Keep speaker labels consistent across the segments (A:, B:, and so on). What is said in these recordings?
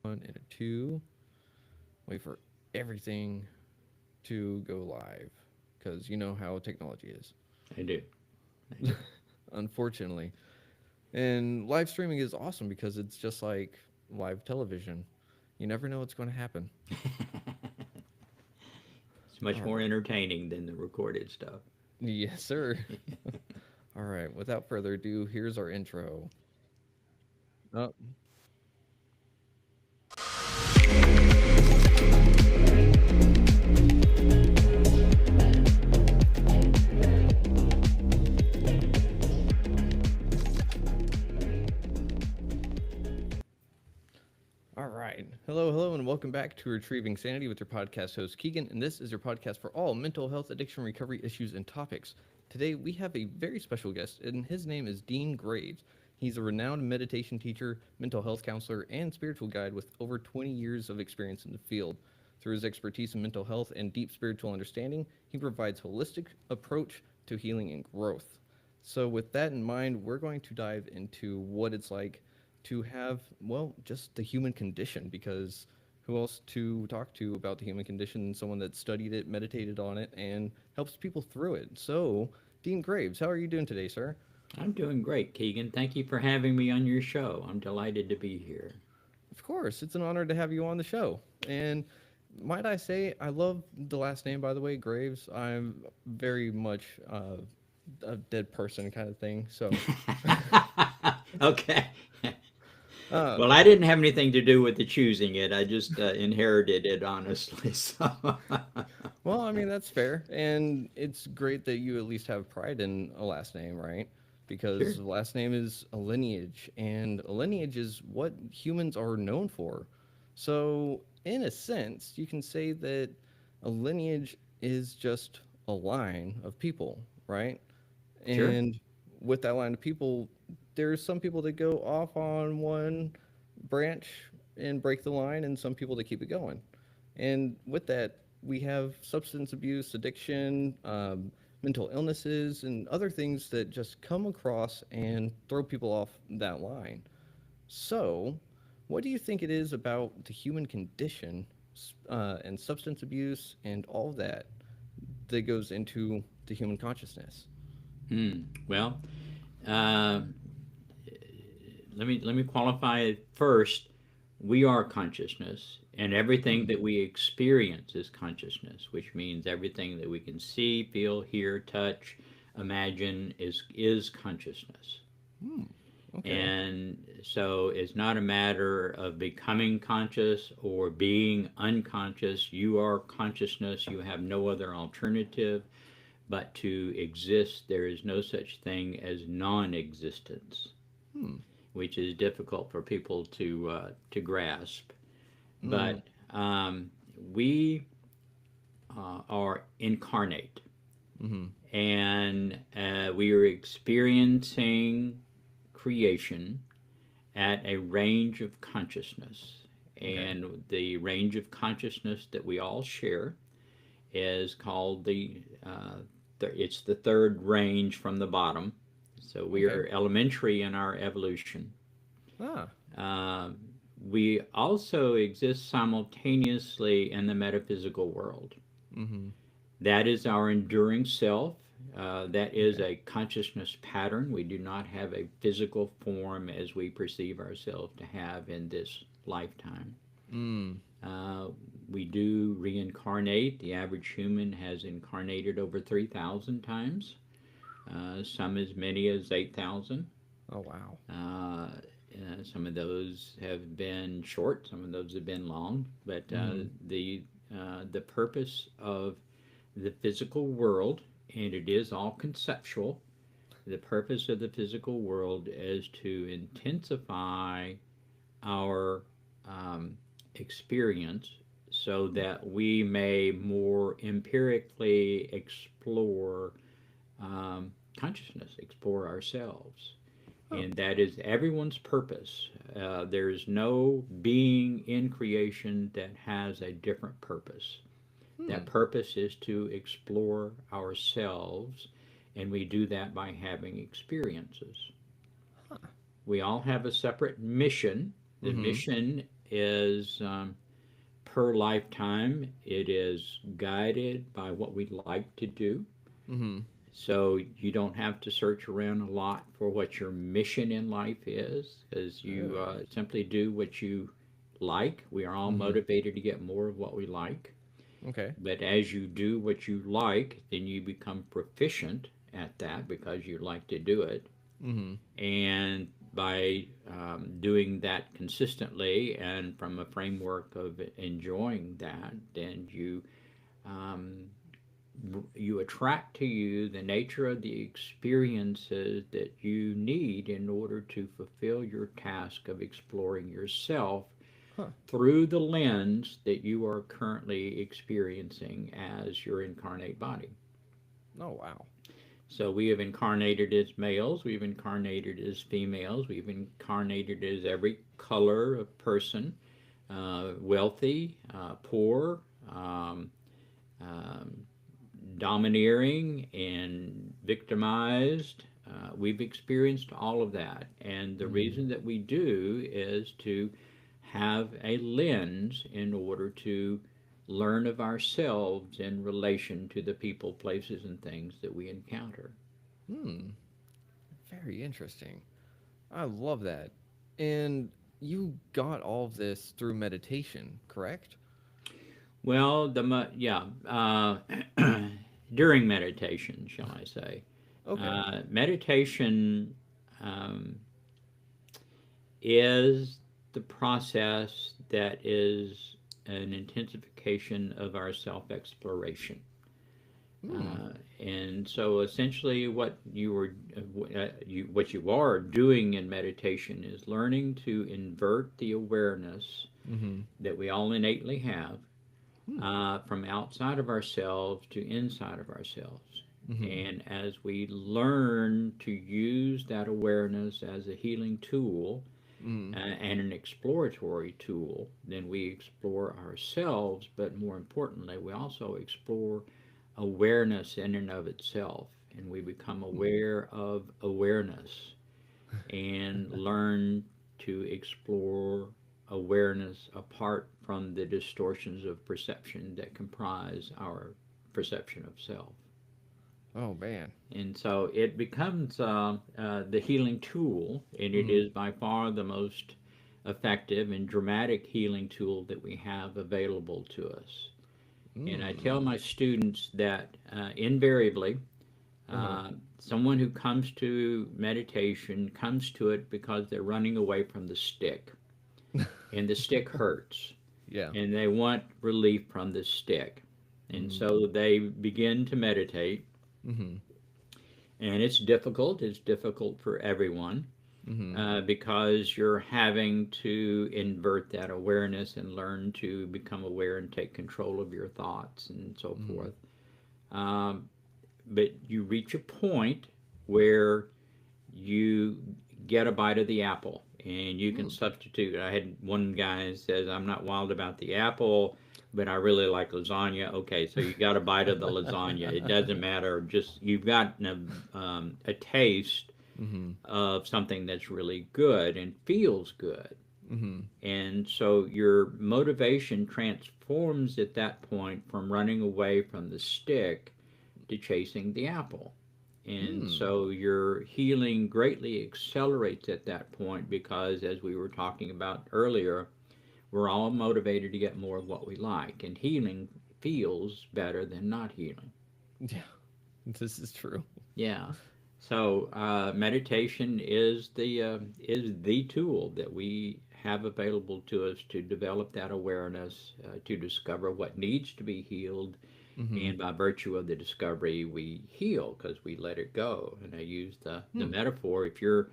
A: One and a two. Wait for everything to go live because you know how technology is,
B: I do. I do.
A: unfortunately. And live streaming is awesome because it's just like live television. You never know what's going to happen.
B: It's much
A: All
B: more
A: right.
B: entertaining than the recorded stuff.
A: Yes, sir. All right. Without further ado, here's our intro. Oh, all right. Hello, hello, and welcome back to Retrieving Sanity with your podcast host, Keegan. And this is your podcast for all mental health, addiction, recovery issues, and topics. Today, we have a very special guest, and his name is Dean Graves. He's a renowned meditation teacher, mental health counselor, and spiritual guide with over 20 years of experience in the field. Through his expertise in mental health and deep spiritual understanding, he provides holistic approach to healing and growth. So, with that in mind, we're going to dive into what it's like to have, well, just the human condition, because who else to talk to about the human condition than someone that studied it, meditated on it, and helps people through it? So, Dean Graves, how are you doing today, sir?
B: I'm doing great, Keegan. Thank you for having me on your show. I'm delighted to be here.
A: Of course, it's an honor to have you on the show. And might I say, I love the last name, by the way, Graves. I'm very much a dead person kind of thing. So,
B: Okay.
A: uh,
B: Well, I didn't have anything to do with the choosing it. I just inherited it, honestly. So,
A: well, I mean, that's fair. And it's great that you at least have pride in a last name, right? Because
B: sure.
A: the last name is a lineage, and a lineage is what humans are known for. So, in a sense, you can say that a lineage is just a line of people, right?
B: Sure.
A: And with that line of people, there's some people that go off on one branch and break the line, and some people that keep it going. And with that, we have substance abuse, addiction, mental illnesses, and other things that just come across and throw people off that line. So, what do you think it is about the human condition and substance abuse and all that that goes into the human consciousness?
B: Well, uh, let me qualify it first. We are consciousness, and everything
A: Hmm.
B: that we experience is consciousness, which means everything that we can see, feel, hear, touch, imagine is consciousness.
A: Hmm. Okay.
B: And so it's not a matter of becoming conscious or being unconscious. You are consciousness. You have no other alternative but to exist. There is no such thing as non existence,
A: Hmm.
B: which is difficult for people to grasp.
A: Mm.
B: But we are incarnate,
A: Mm-hmm.
B: and we are experiencing creation at a range of consciousness.
A: Okay.
B: And the range of consciousness that we all share is called it's the third range from the bottom. So we
A: Okay.
B: are elementary in our evolution.
A: Ah.
B: Um, we also exist simultaneously in the metaphysical world.
A: Mm-hmm.
B: That is our enduring self. That is
A: Okay.
B: a consciousness pattern. We do not have a physical form as we perceive ourselves to have in this lifetime.
A: Mm.
B: Uh, we do reincarnate. The average human has incarnated over 3,000 times, some as many as 8,000.
A: Oh wow.
B: Uh, some of those have been short, some of those have been long, but
A: Mm-hmm.
B: the purpose of the physical world, and it is all conceptual. The purpose of the physical world is to intensify our experience so that we may more empirically explore consciousness, explore ourselves.
A: Oh.
B: And that is everyone's purpose. There's no being in creation that has a different purpose.
A: Hmm.
B: That purpose is to explore ourselves, and we do that by having experiences.
A: Huh.
B: We all have a separate mission. The
A: Mm-hmm.
B: mission is per lifetime. It is guided by what we like to do.
A: Mm-hmm.
B: So you don't have to search around a lot for what your mission in life is, because
A: Oh,
B: you
A: nice.
B: simply do what you like. We are all
A: Mm-hmm.
B: motivated to get more of what we like.
A: Okay.
B: But as you do what you like, then you become proficient at that because you like to do it.
A: Mm-hmm.
B: And by doing that consistently and from a framework of enjoying that, then um, you attract to you the nature of the experiences that you need in order to fulfill your task of exploring yourself
A: Huh.
B: through the lens that you are currently experiencing as your incarnate body.
A: Oh, wow.
B: So we have incarnated as males, we've incarnated as females, we've incarnated as every color of person, wealthy, poor, um, um, domineering, and victimized. We've experienced all of that. And the
A: Mm-hmm.
B: reason that we do is to have a lens in order to learn of ourselves in relation to the people, places, and things that we encounter.
A: Hmm. Very interesting. I love that. And you got all of this through meditation, correct?
B: Well, yeah, during meditation, shall I say.
A: Okay.
B: Meditation um, is the process that is an intensification of our self exploration.
A: Hmm.
B: And so essentially what you are doing in meditation is learning to invert the awareness
A: Mm-hmm.
B: that we all innately have
A: Hmm.
B: from outside of ourselves to inside of ourselves.
A: Mm-hmm.
B: And as we learn to use that awareness as a healing tool
A: Mm-hmm.
B: and an exploratory tool, then we explore ourselves, but more importantly, we also explore awareness in and of itself. And we become aware of awareness and learn to explore awareness apart from the distortions of perception that comprise our perception of self.
A: Oh, man.
B: And so it becomes the healing tool, and it
A: Mm-hmm.
B: is by far the most effective and dramatic healing tool that we have available to us. And I tell
A: Mm.
B: my students that invariably,
A: Uh-huh.
B: someone who comes to meditation comes to it because they're running away from the stick, and the stick hurts,
A: Yeah.
B: and they want relief from the stick. And
A: Mm-hmm.
B: so they begin to meditate,
A: Mm-hmm.
B: and it's difficult. It's difficult for everyone
A: Mm-hmm.
B: because you're having to invert that awareness and learn to become aware and take control of your thoughts and so
A: Mm-hmm.
B: forth. Um, but you reach a point where you get a bite of the apple and you can
A: Mm.
B: substitute. I had one guy that says, I'm not wild about the apple, but I really like lasagna. Okay, so you got a bite of the lasagna. It doesn't matter. Just you've gotten a taste
A: Mm-hmm.
B: of something that's really good and feels good.
A: Mm-hmm.
B: And so your motivation transforms at that point from running away from the stick to chasing the apple. And
A: Mm.
B: so your healing greatly accelerates at that point because, as we were talking about earlier, we're all motivated to get more of what we like, and healing feels better than not healing.
A: Yeah. This is true.
B: Yeah. So meditation is the tool that we have available to us to develop that awareness, to discover what needs to be healed,
A: Mm-hmm.
B: and by virtue of the discovery, we heal because we let it go. And I use the
A: Hmm.
B: metaphor: if you're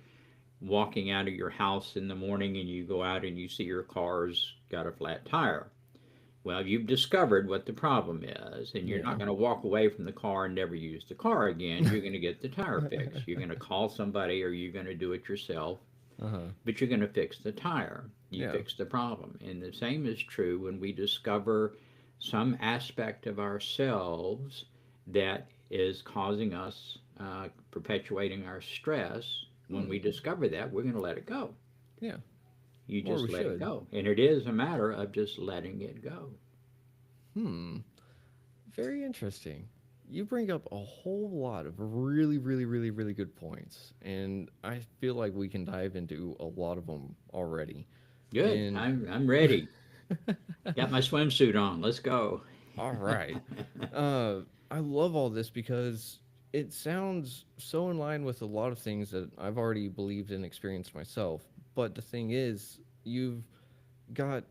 B: walking out of your house in the morning and you go out and you see your car's got a flat tire, well, you've discovered what the problem is, and you're not
A: Yeah.
B: going to walk away from the car and never use the car again. You're going to get the tire fixed. You're going to call somebody or you're going to do it yourself,
A: Uh-huh.
B: but you're going to fix the tire. You
A: Yeah.
B: fix the problem. And the same is true when we discover some aspect of ourselves that is causing us, perpetuating our stress. When
A: Hmm.
B: we discover that, we're going to let it go.
A: Yeah.
B: You
A: Or
B: just
A: we
B: let it
A: should.
B: go. And it is a matter of just letting it go.
A: Hmm. Very interesting. You bring up a whole lot of really, really, really, really good points, and I feel like we can dive into a lot of them already.
B: Good.
A: And
B: I'm ready. Got my swimsuit on. Let's go.
A: all right, I love all this because it sounds so in line with a lot of things that I've already believed and experienced myself. But the thing is, you've got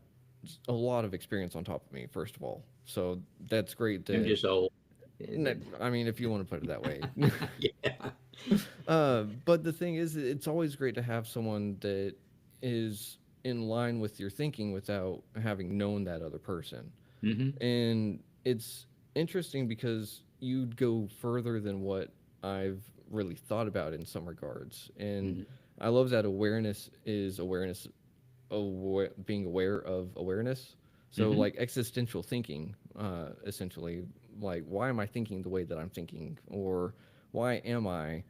A: a lot of experience on top of me, first of all. So that's great
B: I'm
A: to
B: just old.
A: I mean, if you want to put it that way.
B: Yeah.
A: But the thing is, it's always great to have someone that is in line with your thinking without having known that other person.
B: Mm-hmm.
A: And it's interesting because you'd go further than what I've really thought about in some regards. And
B: Mm-hmm.
A: I love that awareness is being aware of awareness. So,
B: Mm-hmm.
A: like existential thinking, essentially, like why am I thinking the way that I'm thinking, or why am I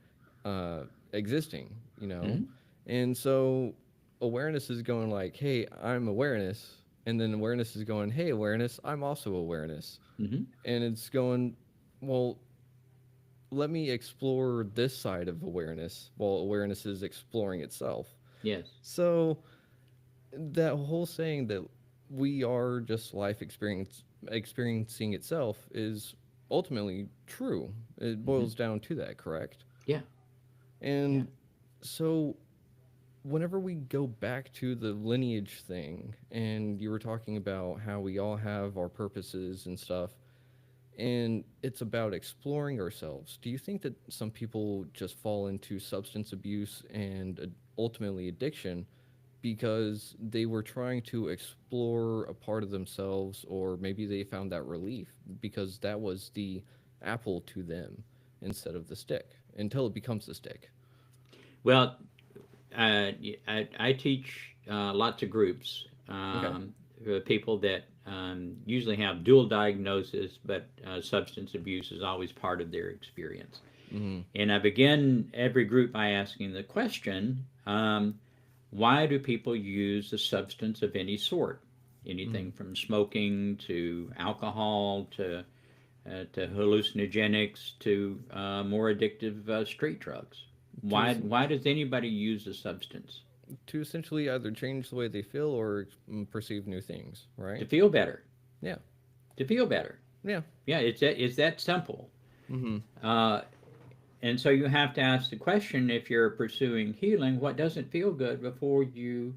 A: existing? You know,
B: Mm-hmm.
A: and so awareness is going like, hey, I'm awareness, and then awareness is going, hey, awareness, I'm also awareness,
B: Mm-hmm.
A: and it's going, well, let me explore this side of awareness while awareness is exploring itself.
B: Yes.
A: So that whole saying that we are just life experiencing itself is ultimately true. It
B: Mm-hmm.
A: boils down to that, correct?
B: Yeah. Yeah.
A: And so whenever we go back to the lineage thing and you were talking about how we all have our purposes and stuff, and it's about exploring ourselves. Do you think that some people just fall into substance abuse and ultimately addiction because they were trying to explore a part of themselves, or maybe they found that relief because that was the apple to them instead of the stick until it becomes the stick?
B: Well, I teach lots of groups,
A: Okay.
B: people that usually have dual diagnosis, but substance abuse is always part of their experience.
A: Mm-hmm.
B: And I begin every group by asking the question, why do people use a substance of any sort?
A: Mm-hmm.
B: Anything from smoking to alcohol to hallucinogenics to more addictive street drugs.
A: To
B: Why does anybody use a substance?
A: to essentially either change the way they feel or perceive new things,
B: To
A: right?
B: feel better.
A: Yeah.
B: To feel better.
A: Yeah.
B: Yeah, it's that simple.
A: Mm-hmm.
B: Uh, and so you have to ask the question, if you're pursuing healing, what doesn't feel good before you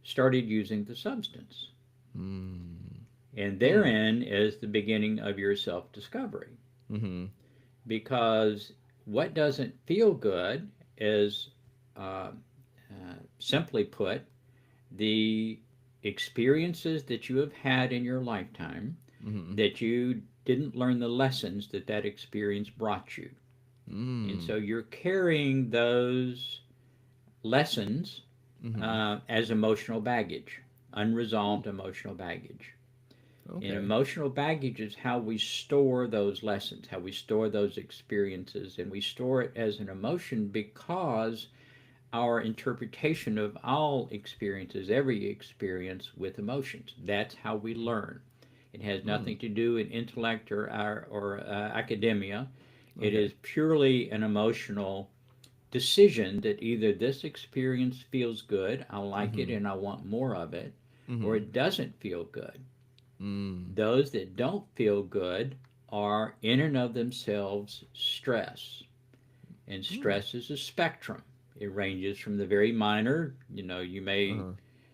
B: started using the substance?
A: Mm.
B: And
A: Hmm.
B: therein is the beginning of your self discovery.
A: Mm-hmm.
B: Because what doesn't feel good is, uh, simply put, the experiences that you have had in your lifetime
A: Mm-hmm.
B: that you didn't learn the lessons that that experience brought you. And
A: Mm.
B: so you're carrying those lessons
A: Mm-hmm.
B: as emotional baggage,
A: Hmm.
B: unresolved emotional baggage. And
A: Okay.
B: emotional baggage is how we store those lessons, how we store those experiences, and we store it as an emotion because our interpretation of all experiences, every experience with emotions. That's how we learn. It has
A: Mm.
B: nothing to do with intellect or academia. It
A: Okay.
B: is purely an emotional decision that either this experience feels good, I like it
A: Mm-hmm.
B: and I want more of it, or
A: Mm-hmm.
B: it doesn't feel good.
A: Mm.
B: Those that don't feel good are in and of themselves stress. And
A: Mm.
B: stress is a spectrum. It ranges from the very minor, you may
A: Uh-huh.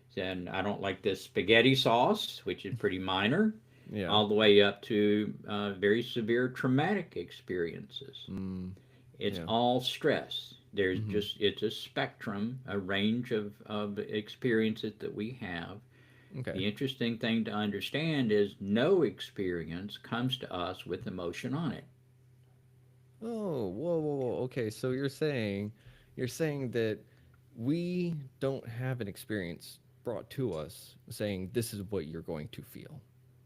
B: say, I don't like this spaghetti sauce, which is pretty minor,
A: Yeah.
B: all the way up to very severe traumatic experiences.
A: Mm.
B: It's
A: Yeah.
B: all stress.
A: Mm-hmm.
B: It's a spectrum, a range of experiences that we have.
A: Okay.
B: The interesting thing to understand is no experience comes to us with emotion on it.
A: Oh, whoa, whoa, whoa. Okay, so you're saying that we don't have an experience brought to us saying this is what you're going to feel,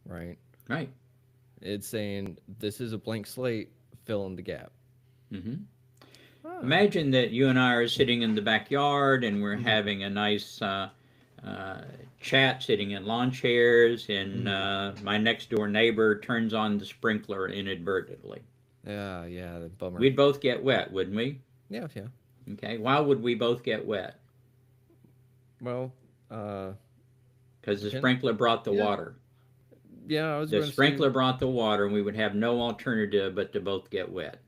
A: right?
B: Right.
A: It's saying this is a blank slate, fill in the gap.
B: hmm
A: Ah.
B: Imagine that you and I are sitting in the backyard and we're
A: Mm-hmm.
B: having a nice uh, chat sitting in lawn chairs, and
A: Mm-hmm.
B: my next door neighbor turns on the sprinkler inadvertently.
A: Yeah, yeah, the bummer.
B: We'd both get wet, wouldn't we?
A: Yeah, yeah.
B: Okay. Why would we both get wet?
A: Well, uh,
B: Because the
A: depend.
B: sprinkler brought the
A: Yeah,
B: water.
A: yeah. I was
B: The
A: going to say.
B: sprinkler brought the water, and we would have no alternative but to both get wet.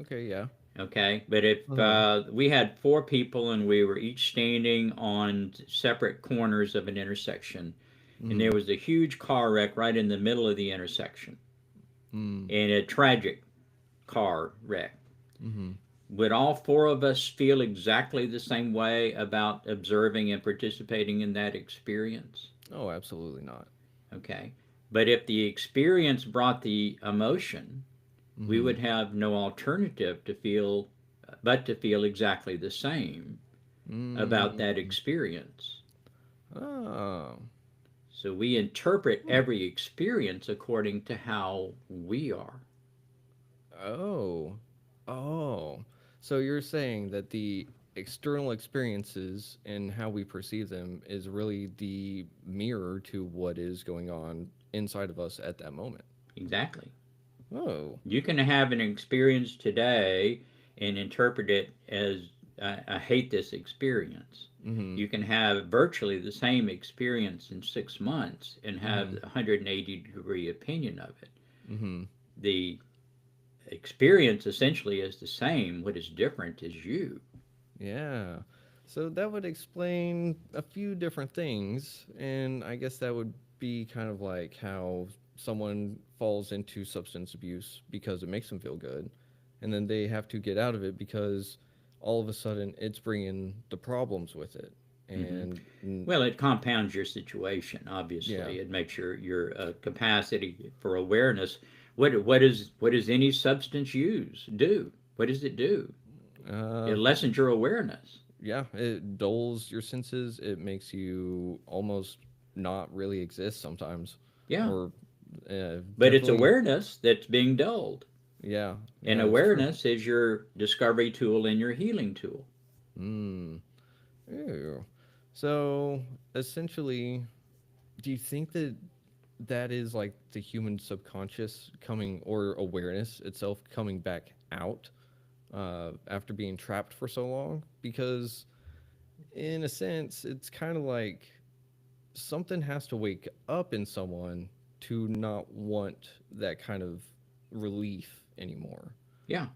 A: Okay, yeah.
B: Okay, but if
A: Uh-huh.
B: we had four people and we were each standing on separate corners of an intersection, and
A: Mm-hmm.
B: there was a huge car wreck right in the middle of the intersection,
A: Mm.
B: and a tragic car wreck,
A: Mm-hmm.
B: would all four of us feel exactly the same way about observing and participating in that experience?
A: Oh, absolutely not.
B: Okay, but if the experience brought the emotion, we
A: Mm-hmm.
B: would have no alternative to feel but to feel exactly the same about
A: Mm.
B: that experience.
A: Oh.
B: So we interpret
A: Hmm.
B: every experience according to how we are.
A: Oh. Oh. So you're saying that the external experiences and how we perceive them is really the mirror to what is going on inside of us at that moment.
B: Exactly.
A: Oh.
B: You can have an experience today and interpret it as I hate this experience.
A: Mm-hmm.
B: You can have virtually the same experience in 6 months and have
A: Mm-hmm.
B: a 180-degree opinion of it.
A: Mm-hmm.
B: The experience essentially is the same. What is different is you.
A: Yeah. So that would explain a few different things. And I guess that would be kind of like how someone falls into substance abuse because it makes them feel good. And then they have to get out of it because all of a sudden it's bringing the problems with it.
B: Hmm.
A: And
B: Well, it compounds your situation.
A: yeah.
B: Obviously, it makes your capacity for awareness. What does any substance use do? What does it do?
A: Uh,
B: It lessens your awareness.
A: yeah, it dulls your senses. It makes you almost not really exist sometimes.
B: Yeah,
A: Or
B: but it's
A: definitely,
B: awareness that's being dulled,
A: yeah,
B: and
A: yeah, it's true.
B: awareness is your discovery tool and your healing tool.
A: Mm. Ew. So essentially, do you think that that is like the human subconscious coming or awareness itself coming back out after being trapped for so long? Because in a sense, it's kind of like something has to wake up in someone to not want that kind of relief anymore.
B: Yeah,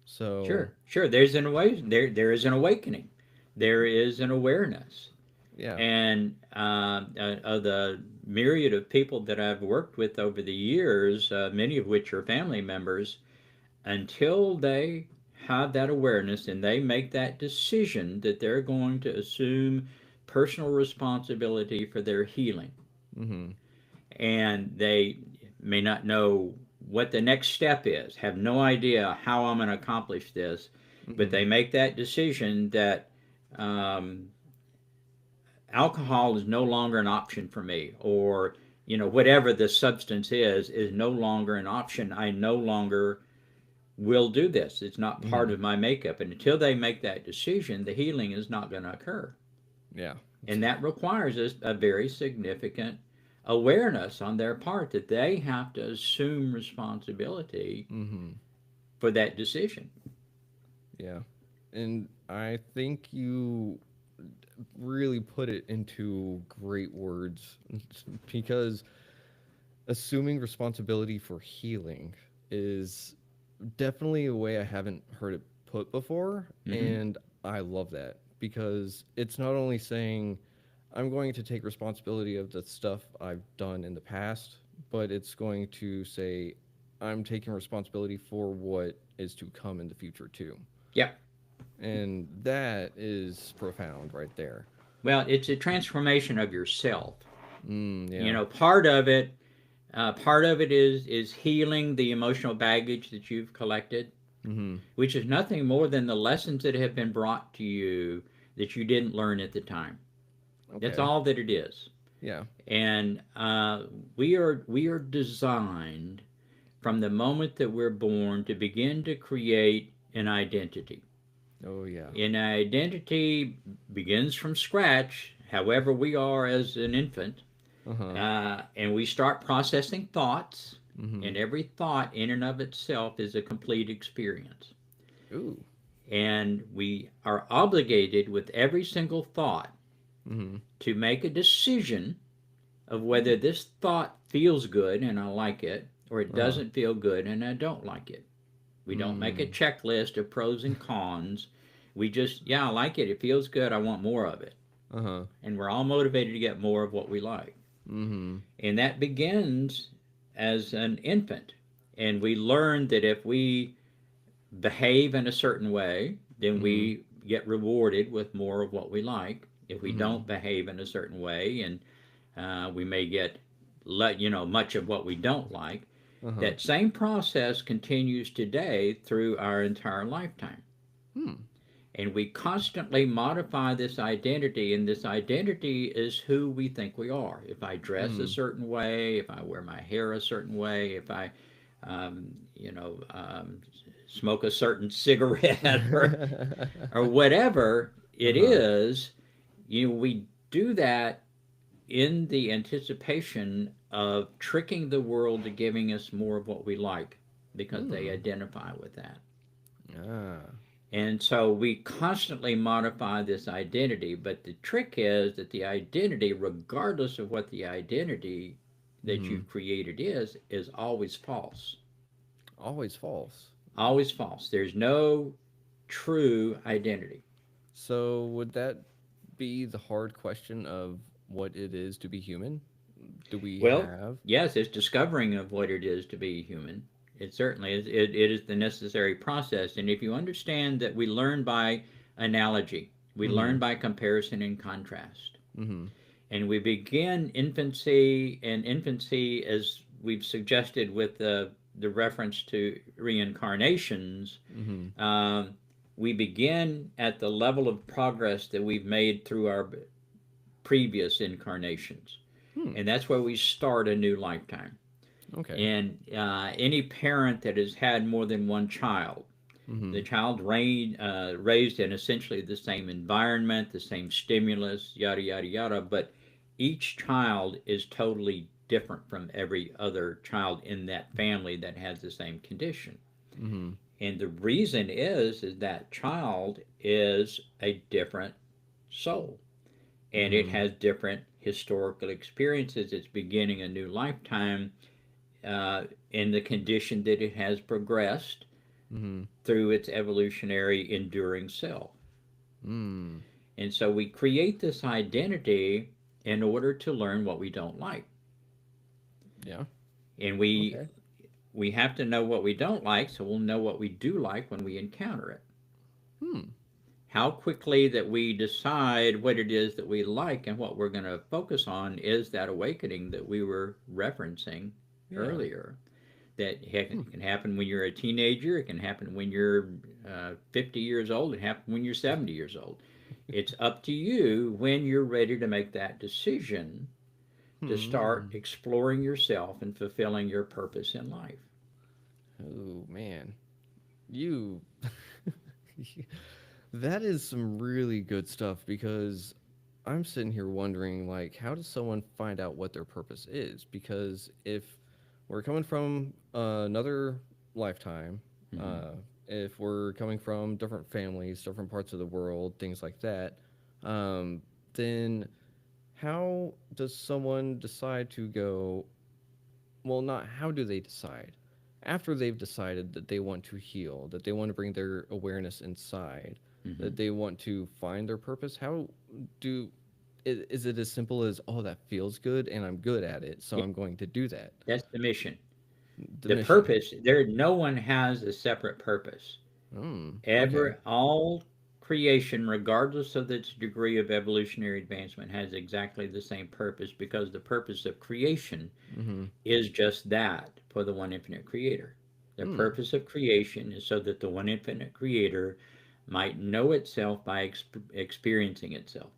A: So
B: sure. There's an away there is an awakening. There is an awareness.
A: yeah.
B: And of the myriad of people that I've worked with over the years, many of which are family members, until they have that awareness and they make that decision that they're going to assume personal responsibility for their healing,
A: Mm-hmm.
B: and they may not know what the next step is, have no idea how I'm going to accomplish this, but
A: Mm-hmm.
B: they make that decision that um, alcohol is no longer an option for me, or whatever the substance is no longer an option. I no longer will do this. It's not part
A: Mm-hmm.
B: of my makeup, and until they make that decision, the healing is not going to occur.
A: Yeah.
B: And that requires a very significant awareness on their part that they have to assume responsibility
A: Mm-hmm.
B: for that decision.
A: Yeah. And I think you really put it into great words because assuming responsibility for healing is definitely a way I haven't heard it put before.
B: Hmm.
A: And I love that because it's not only saying I'm going to take responsibility of the stuff I've done in the past, but it's going to say I'm taking responsibility for what is to come in the future too.
B: Yep.
A: And that is profound right there.
B: Well, it's a transformation of yourself.
A: Mm,
B: You
A: yeah.
B: know, part of it is healing the emotional baggage that you've collected,
A: Mm-hmm.
B: which is nothing more than the lessons that have been brought to you that you didn't learn at the time. That's
A: Okay.
B: all that it is.
A: Yeah.
B: And we are designed from the moment that we're born to begin to create an identity.
A: Oh yeah.
B: An identity begins from scratch, however we are as an infant,
A: Uh-huh.
B: and we start processing thoughts,
A: Mm-hmm.
B: and every thought in and of itself is a complete experience.
A: Ooh.
B: And we are obligated with every single thought
A: Mm-hmm.
B: to make a decision of whether this thought feels good and I like it, or it
A: Uh-huh.
B: doesn't feel good and I don't like it. We don't make a
A: Mm.
B: checklist of pros and cons. We just, yeah, I like it. It feels good. I want more of it.
A: Uh-huh.
B: And we're all motivated to get more of what we like.
A: Mm-hmm.
B: And that begins as an infant. And we learn that if we behave in a certain way, then
A: Mm-hmm.
B: we get rewarded with more of what we like. If we
A: Mm-hmm.
B: don't behave in a certain way, and we may get much of what we don't like.
A: Uh-huh.
B: That same process continues today through our entire lifetime.
A: Hmm.
B: And we constantly modify this identity, and this identity is who we think we are. If I dress a
A: Mm-hmm.
B: certain way, if I wear my hair a certain way, if I, um, you know, um, smoke a certain cigarette or whatever it
A: Uh-huh.
B: is, we do that in the anticipation of tricking the world to giving us more of what we like because they
A: Hmm.
B: identify with that.
A: Ah.
B: And so we constantly modify this identity, but the trick is that the identity, regardless of what the identity that
A: Mm-hmm.
B: you've created is always false.
A: Always false.
B: Always false. There's no true identity.
A: So would that be the hard question of what it is to be human? Do we
B: Well,
A: have?
B: yes, it's discovering of what it is to be human. It certainly is. It is the necessary process. And if you understand that we learn by analogy, we
A: Mm-hmm.
B: learn by comparison and contrast.
A: Mm-hmm.
B: And we begin infancy, and infancy, as we've suggested with the reference to reincarnations,
A: Mm-hmm.
B: um, we begin at the level of progress that we've made through our previous incarnations.
A: Hmm.
B: And that's where we start a new lifetime.
A: Okay.
B: And any parent that has had more than one child,
A: Mm-hmm.
B: the child raised in essentially the same environment, the same stimulus, yada, yada, yada, but each child is totally different from every other child in that family that has the same condition.
A: Mm-hmm.
B: And the reason is that child is a different soul, and it
A: Mm-hmm.
B: has different historical experiences. It's beginning a new lifetime in the condition that it has progressed
A: Mm-hmm.
B: through its evolutionary enduring self.
A: Mm.
B: And so we create this identity in order to learn what we don't like.
A: Yeah.
B: And we
A: Okay.
B: we have to know what we don't like so we'll know what we do like when we encounter it.
A: Hmm.
B: How quickly that we decide what it is that we like and what we're going to focus on is that awakening that we were referencing
A: Yeah.
B: earlier. That heck,
A: Hmm.
B: it can happen when you're a teenager. It can happen when you're 50 years old. It can happen when you're 70 years old. It's up to you when you're ready to make that decision to start
A: Hmm.
B: exploring yourself and fulfilling your purpose in life.
A: Oh man, you. That is some really good stuff because I'm sitting here wondering, like, how does someone find out what their purpose is? Because if we're coming from another lifetime,
B: Mm-hmm.
A: uh, if we're coming from different families, different parts of the world, things like that, um, then how does someone decide to go? Well, not how do they decide? After they've decided that they want to heal, that they want to bring their awareness inside,
B: Mm-hmm.
A: that they want to find their purpose, how do is it as simple as, oh, that feels good and I'm good at it, so
B: Yeah,
A: I'm going to do that?
B: that's the mission.
A: The
B: The
A: mission.
B: purpose, there, no one has a separate purpose.
A: Okay.
B: All creation, regardless of its degree of evolutionary advancement, has exactly the same purpose because the purpose of creation
A: Mm-hmm.
B: is just that for the one infinite creator. The
A: Hmm.
B: purpose of creation is so that the one infinite creator might know itself by experiencing itself.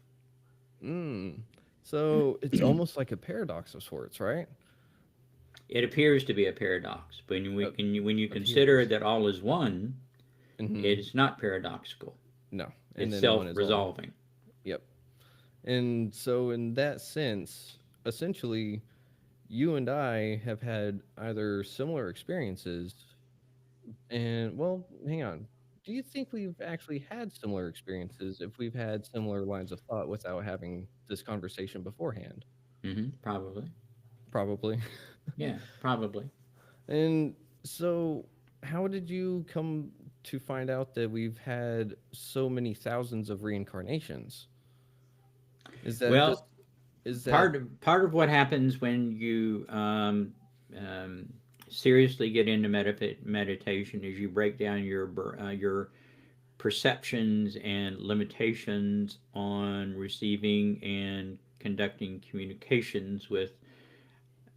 A: Mm. So it's almost like a paradox of sorts, right?
B: It appears to be a paradox, but
A: Uh,
B: when you consider
A: appears.
B: that all is one,
A: Mm-hmm.
B: it is not paradoxical.
A: No. And
B: It's
A: then one is all.
B: self-resolving.
A: Yep. And so, in that sense, essentially, you and I have had either similar experiences, and well, hang on. Do you think we've actually had similar experiences if we've had similar lines of thought without having this conversation beforehand?
B: Probably.
A: Probably.
B: Yeah, probably.
A: And so, how did you come to find out that we've had so many thousands of reincarnations? Is that just,
B: Well,
A: is that,
B: part of what happens when you um, seriously get into meditation is you break down your perceptions and limitations on receiving and conducting communications with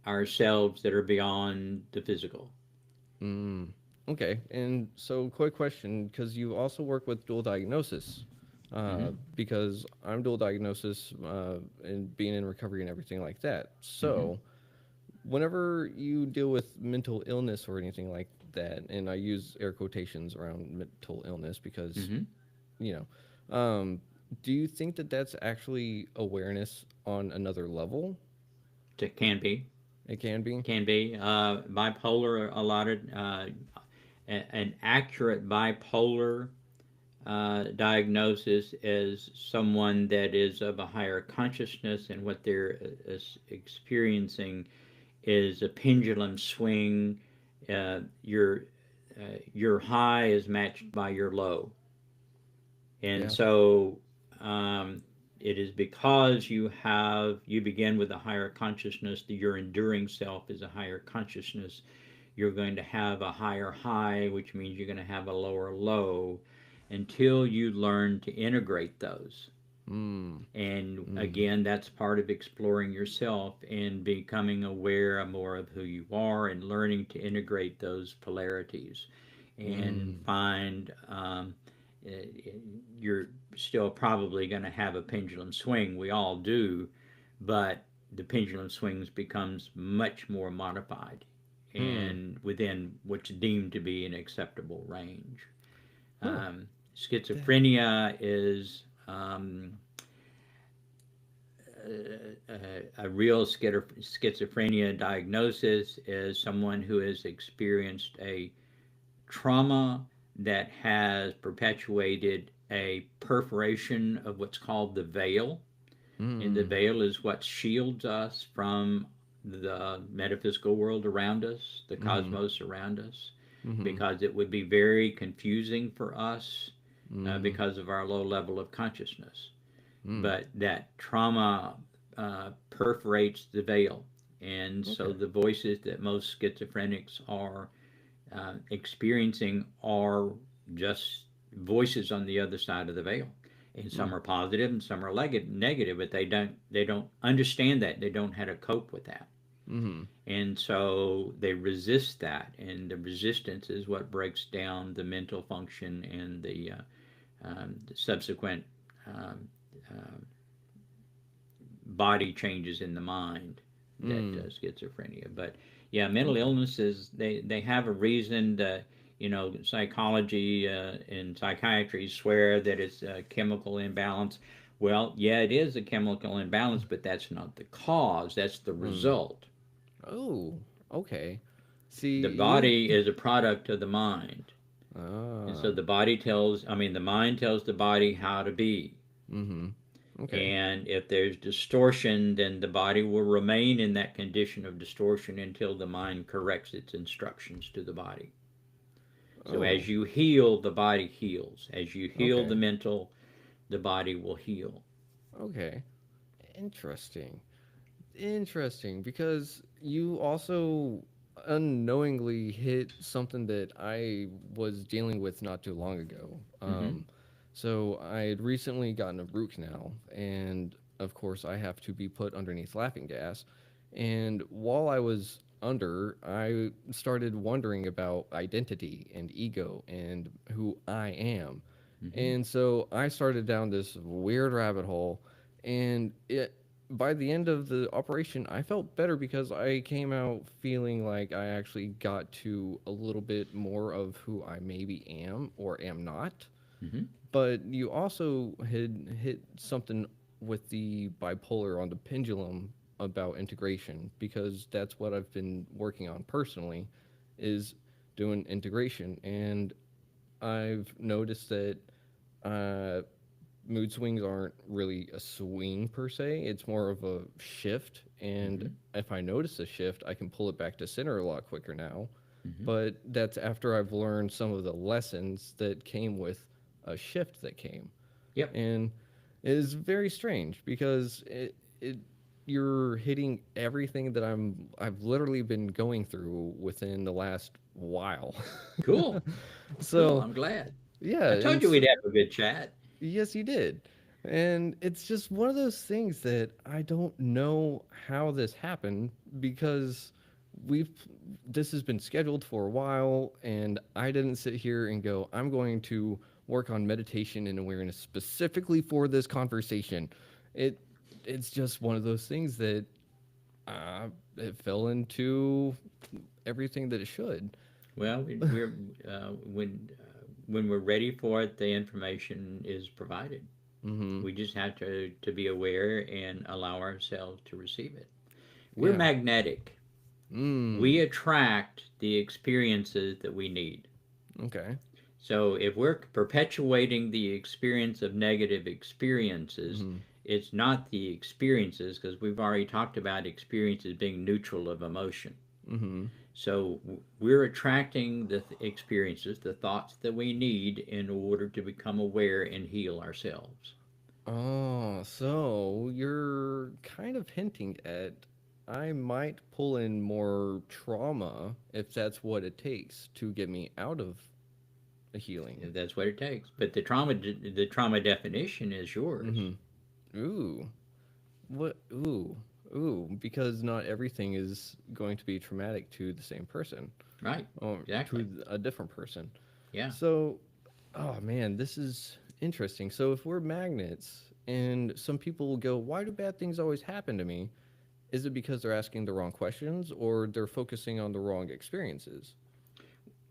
B: ourselves that are beyond the physical.
A: mm, okay. And so, quick question, because you also work with dual diagnosis,
B: Mm-hmm.
A: because I'm dual diagnosis, and being in recovery and everything like that.
B: Mm-hmm.
A: So, whenever you deal with mental illness or anything like that, and I use air quotations around mental illness because,
B: Mm-hmm.
A: you know, do you think that that's actually awareness on another level?
B: It can be.
A: It can be.
B: Can be. Bipolar, a lot of an accurate bipolar diagnosis as someone that is of a higher consciousness, and what they're experiencing is a pendulum swing. Your high is matched by your low, and
A: Yeah.
B: so um, it is because you begin with a higher consciousness that your enduring self is a higher consciousness. You're going to have a higher high, which means you're going to have a lower low, until you learn to integrate those.
A: Mm.
B: And
A: Mm.
B: again, that's part of exploring yourself and becoming aware more of who you are and learning to integrate those polarities and
A: Mm.
B: find eh, you're still probably going to have a pendulum swing. We all do, but the pendulum swings becomes much more modified
A: Hmm.
B: and within what's deemed to be an acceptable range.
A: Huh. That.
B: Schizophrenia is a real schizophrenia diagnosis is someone who has experienced a trauma that has perpetuated a perforation of what's called the veil. And the
A: Mm.
B: veil is what shields us from the metaphysical world around us, the
A: Mm.
B: cosmos around us,
A: Mm.
B: because it would be very confusing for us
A: Mm.
B: because of our low level of consciousness.
A: Mm.
B: But that trauma perforates the veil. And so
A: Okay.
B: the voices that most schizophrenics are experiencing are just voices on the other side of the veil. And
A: Mm.
B: some are positive and some are negative, but they don't understand that. They don't know how to cope with that.
A: Mm.
B: And so they resist that, and the resistance is what breaks down the mental function and the subsequent um, uh, body changes in the mind that
A: Mm.
B: schizophrenia. But yeah, mental
A: Okay.
B: illnesses they have a reason. To, psychology and psychiatry swear that it's a chemical imbalance. Well, yeah, it is a chemical imbalance, but that's not the cause. That's the
A: Mm.
B: result.
A: Oh. Okay. See,
B: The
A: you.
B: body is a product of the mind, and so
A: Ah.
B: the mind tells the body how to be.
A: Mm. Okay.
B: And if there's distortion, then the body will remain in that condition of distortion until the mind corrects its instructions to the body. So
A: Oh.
B: as you heal, the body heals. As you heal the
A: Okay.
B: mental, the body will heal.
A: Okay. Interesting. Interesting, because you also unknowingly hit something that I was dealing with not too long ago.
B: Mm-hmm.
A: So I had recently gotten a root canal, and of course I have to be put underneath laughing gas. And while I was under, I started wondering about identity and ego and who I am.
B: Mm-hmm.
A: And so I started down this weird rabbit hole, and it by the end of the operation, I felt better because I came out feeling like I actually got to a little bit more of who I maybe am or am not.
B: Mm-hmm.
A: But you also had hit something with the bipolar on the pendulum about integration, because that's what I've been working on personally, is doing integration. And I've noticed that uh, mood swings aren't really a swing per se. It's more of a shift. And
B: Hmm.
A: if I notice a shift, I can pull it back to center a lot quicker now.
B: Hmm.
A: But that's after I've learned some of the lessons that came with a shift that came.
B: Yep.
A: And it is very strange because it you're hitting everything that I've literally been going through within the last while.
B: Cool. Cool.
A: So
B: I'm glad.
A: yeah,
B: I
A: and
B: told you we'd have a good chat.
A: yes, you did. And it's just one of those things that I don't know how this happened because we've this has been scheduled for a while and I didn't sit here and go, I'm going to work on meditation and awareness specifically for this conversation. It it's just one of those things that uh, it fell into everything that it should.
B: Well, we're when we're ready for it, the information is provided.
A: Mm-hmm.
B: We just have to be aware and allow ourselves to receive it. We're
A: Yeah.
B: magnetic. We
A: Mm.
B: attract the experiences that we need.
A: Okay.
B: So if we're perpetuating the experience of negative experiences,
A: Mm-hmm.
B: it's not the experiences because we've already talked about experiences being neutral of emotion.
A: Mm-hmm.
B: So we're attracting the experiences, the thoughts that we need in order to become aware and heal ourselves.
A: Oh, so you're kind of hinting at I might pull in more trauma if that's what it takes to get me out of a healing.
B: That's what it takes. But the trauma definition is yours,
A: Mm-hmm. Ooh. What? Ooh. Ooh. Because not everything is going to be traumatic to the same person
B: right?
A: or
B: Exactly.
A: to a different person.
B: Yeah.
A: So, oh man, this is interesting. So if we're magnets and some people will go, why do bad things always happen to me? Is it because they're asking the wrong questions or they're focusing on the wrong experiences?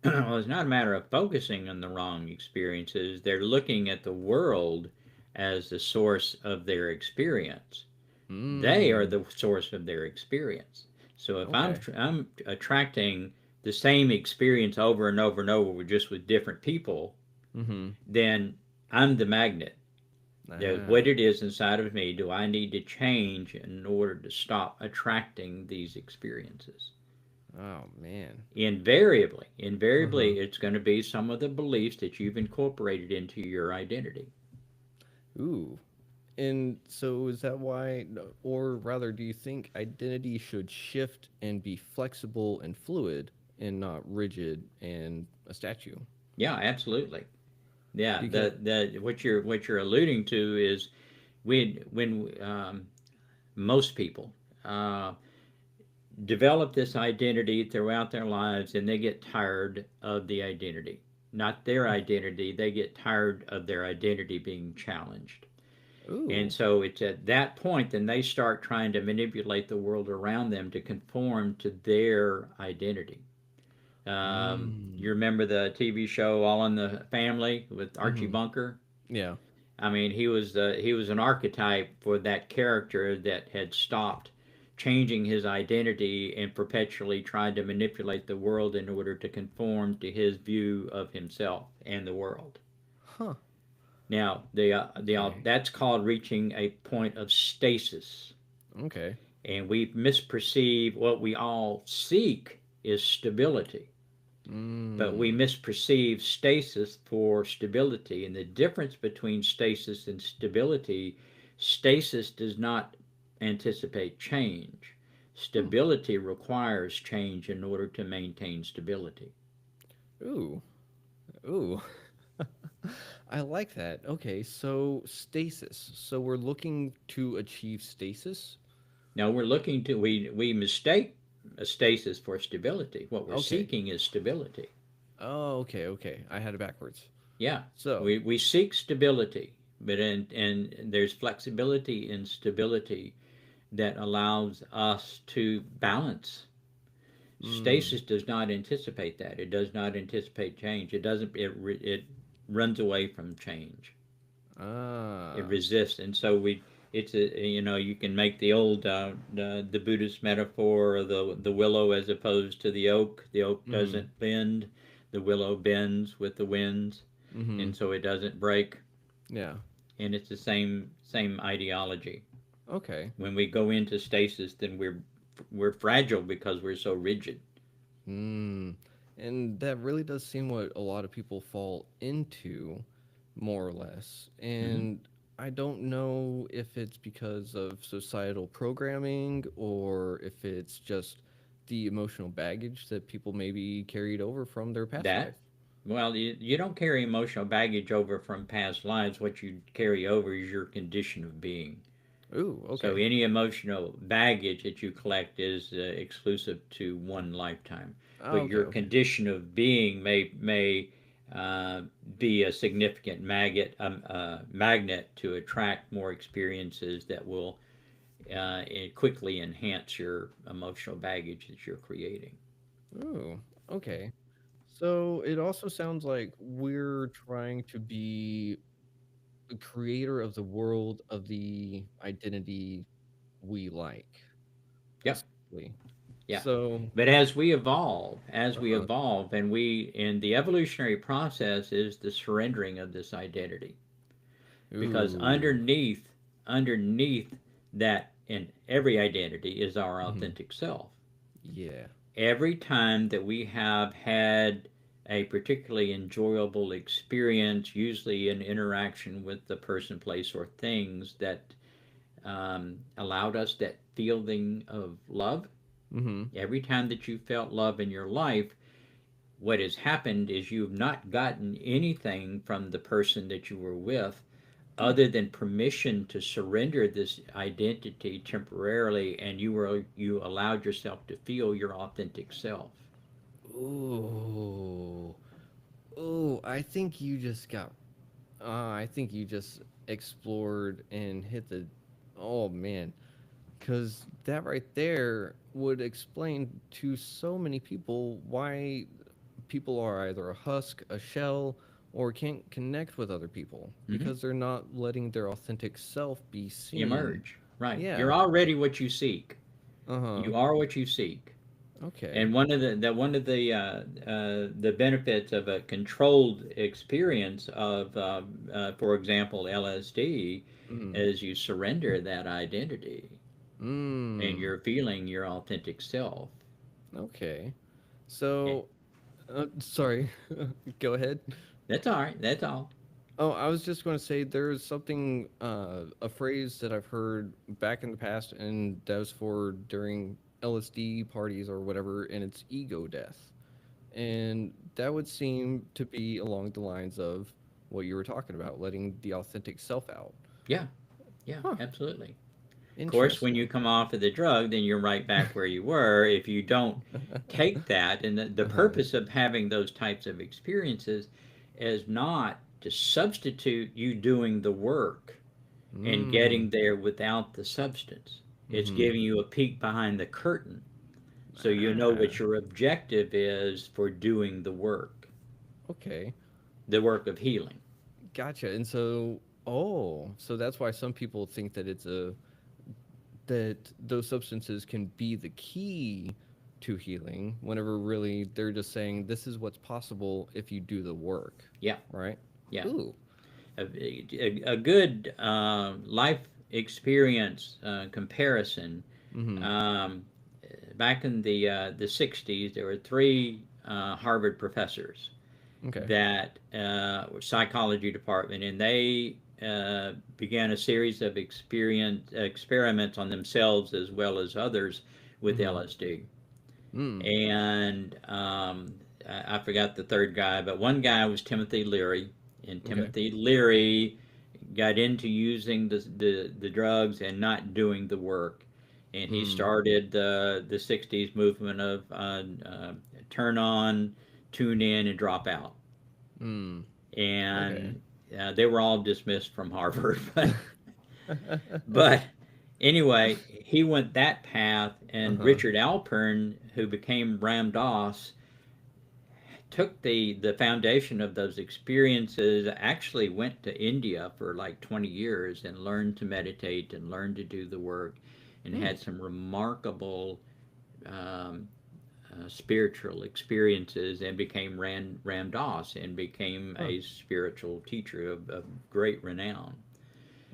B: Well, it's not a matter of focusing on the wrong experiences. They're looking at the world as the source of their experience. They are
A: Mm.
B: the source of their experience. So if I'm
A: Okay.
B: I'm attracting the same experience over and over and over, just with different people,
A: Mm-hmm.
B: then I'm the magnet. What
A: Ah.
B: it is inside of me do I need to change in order to stop attracting these experiences?
A: Oh man.
B: Invariably,
A: Uh-huh.
B: it's going to be some of the beliefs that you've incorporated into your identity.
A: Ooh. And so is that why, or rather, do you think identity should shift and be flexible and fluid and not rigid and a statue?
B: Yeah, absolutely. Yeah,
A: Because,
B: the what you're alluding to is when most people uh, develop this identity throughout their lives, and they get tired of the identity, not their identity. They get tired of their identity being challenged. And
A: ooh.
B: so it's at that point then they start trying to manipulate the world around them to conform to their identity. You
A: Mm.
B: remember the TV show All in the Family with Archie
A: Mm-hmm.
B: Bunker?
A: Yeah.
B: I mean, he was an archetype for that character that had stopped changing his identity and perpetually tried to manipulate the world in order to conform to his view of himself and the world.
A: Huh.
B: Now,
A: Okay.
B: that's called reaching a point of stasis,
A: Okay.
B: and we misperceive what we all seek is stability, but we
A: Mm.
B: misperceive stasis for stability. And the difference between stasis and stability, stasis does not anticipate change.
A: Hmm.
B: Stability requires change in order to maintain stability.
A: Ooh. Ooh. I like that. Okay, so stasis. So we're looking to achieve stasis?
B: Now we mistake a stasis for stability. What we're
A: Okay.
B: seeking is stability.
A: Oh, okay, okay. I had it backwards.
B: Yeah,
A: So,
B: we seek stability, but and there's flexibility in stability that allows us to balance.
A: mm,
B: Stasis does not anticipate that. It does not anticipate change. It doesn't. It runs away from change. It
A: ah,
B: resists, and so It's a, you can make the old the Buddhist metaphor of the willow as opposed to the oak. The oak
A: Mm-hmm.
B: doesn't bend, the willow bends with the winds,
A: Mm-hmm.
B: and so it doesn't break.
A: Yeah.
B: And it's the same ideology.
A: Okay.
B: When we go into stasis, then we're fragile because we're so rigid.
A: Mm. And that really does seem what a lot of people fall into, more or less.
B: Hmm.
A: And I don't know if it's because of societal programming or if it's just the emotional baggage that people maybe carried over from their past
B: That
A: life.
B: Well, you don't carry emotional baggage over from past lives. What you carry over is your condition of being.
A: Ooh,
B: So
A: okay.
B: any emotional baggage that you collect is exclusive to one lifetime.
A: Oh,
B: But
A: okay,
B: your
A: okay.
B: condition of being may be a significant magnet to attract more experiences that will quickly enhance your emotional baggage that you're creating.
A: Ooh, okay. So it also sounds like we're trying to be the creator of the world of the identity we like,
B: Yep.
A: essentially.
B: Yeah.
A: So,
B: But as we
A: uh-huh.
B: evolve, and the evolutionary process is the surrendering of this identity. Because
A: Ooh.
B: underneath that in every identity is our
A: Mhm.
B: authentic self.
A: Yeah.
B: Every time that we have had a particularly enjoyable experience, usually an interaction with the person, place, or things that allowed us that feeling of love,
A: Mhm.
B: every time that you felt love in your life, what has happened is you've not gotten anything from the person that you were with
A: Hmm.
B: other than permission to surrender this identity temporarily, and you allowed yourself to feel your authentic self.
A: Ooh. Ooh, I think you just explored and hit the oh man, cuz that right there would explain to so many people why people are either a husk, a shell, or can't connect with other people
B: Hmm.
A: because they're not letting their authentic self be seen.
B: Emerge, right? You're
A: Yeah.
B: already what you seek.
A: Uh-huh.
B: You are what you seek.
A: Okay.
B: And one of the benefits of a controlled experience of, for example, LSD,
A: Mm.
B: is you surrender that identity and
A: Mm.
B: you're feeling your authentic self.
A: Okay.
B: And
A: So, sorry. Go ahead.
B: that's all right. That's all.
A: Oh, I was just going to say there's something, a phrase that I've heard back in the past, and that was for during LSD parties or whatever, and it's ego death. And that would seem to be along the lines of what you were talking about, letting the authentic self out.
B: Yeah, yeah,
A: Huh.
B: absolutely. Of course, when you
A: Interesting.
B: come off of the drug, then you're right back where you were. If you don't take that, and the
A: Uh-huh.
B: purpose of having those types of experiences is not to substitute you doing the work and
A: Mm.
B: getting there without the substance. It's
A: Mm-hmm.
B: giving you a peek behind the curtain so you know
A: Ah.
B: what your objective is for doing
A: Okay.
B: the work of healing.
A: Gotcha. And so, oh, so that's why some people think that that those substances can be the key to healing whenever really they're just saying this is what's possible if you do the work,
B: Yeah,
A: right?
B: yeah.
A: Ooh.
B: A good life experience comparison.
A: Mm-hmm.
B: Um, Back in the 60s, there were three Harvard professors
A: Okay.
B: that were psychology department, and they began a series of experiments on themselves as well as others with
A: Mm-hmm.
B: LSD.
A: Mm.
B: And I forgot the third guy, but one guy was Timothy Leary, and
A: Okay.
B: Timothy Leary got into using the drugs and not doing the work. And he
A: Mm.
B: started the 60s movement of turn on, tune in, and drop out.
A: Mm. Okay.
B: And they were all dismissed from Harvard. But anyway, he went that path, and
A: Uh-huh.
B: Richard Alpern, who became Ram Dass, took the foundation of those experiences, actually went to India for like 20 years and learned to meditate and learned to do the work, and
A: Hmm.
B: had some remarkable um, spiritual experiences, and became Ram Dass, and became
A: Huh.
B: a spiritual teacher of great renown.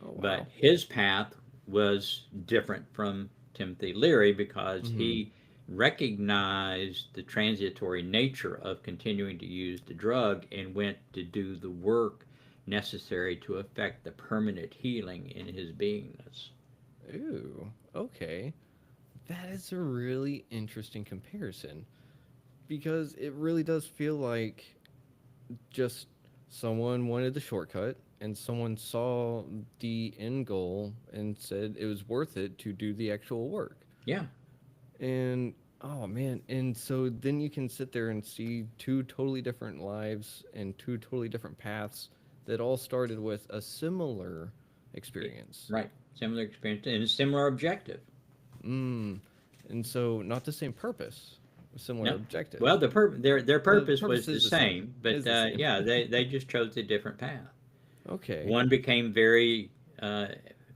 A: Oh
B: But
A: wow.
B: his path was different from Timothy Leary, because
A: Mm-hmm.
B: he recognized the transitory nature of continuing to use the drug and went to do the work necessary to effect the permanent healing in his beingness.
A: Ooh. Okay. That is a really interesting comparison because it really does feel like just someone wanted the shortcut and someone saw the end goal and said it was worth it to do the actual work.
B: Yeah,
A: And oh man, and so then you can sit there and see two totally different lives and two totally different paths that all started with a similar experience.
B: right. Similar experience and a similar objective.
A: Mm. And so not the same purpose, a similar
B: No,
A: objective.
B: well, their
A: The
B: purpose
A: purpose
B: was the
A: is the same.
B: same, but
A: Is the same.
B: yeah, they just chose a different path.
A: Okay.
B: One became very uh,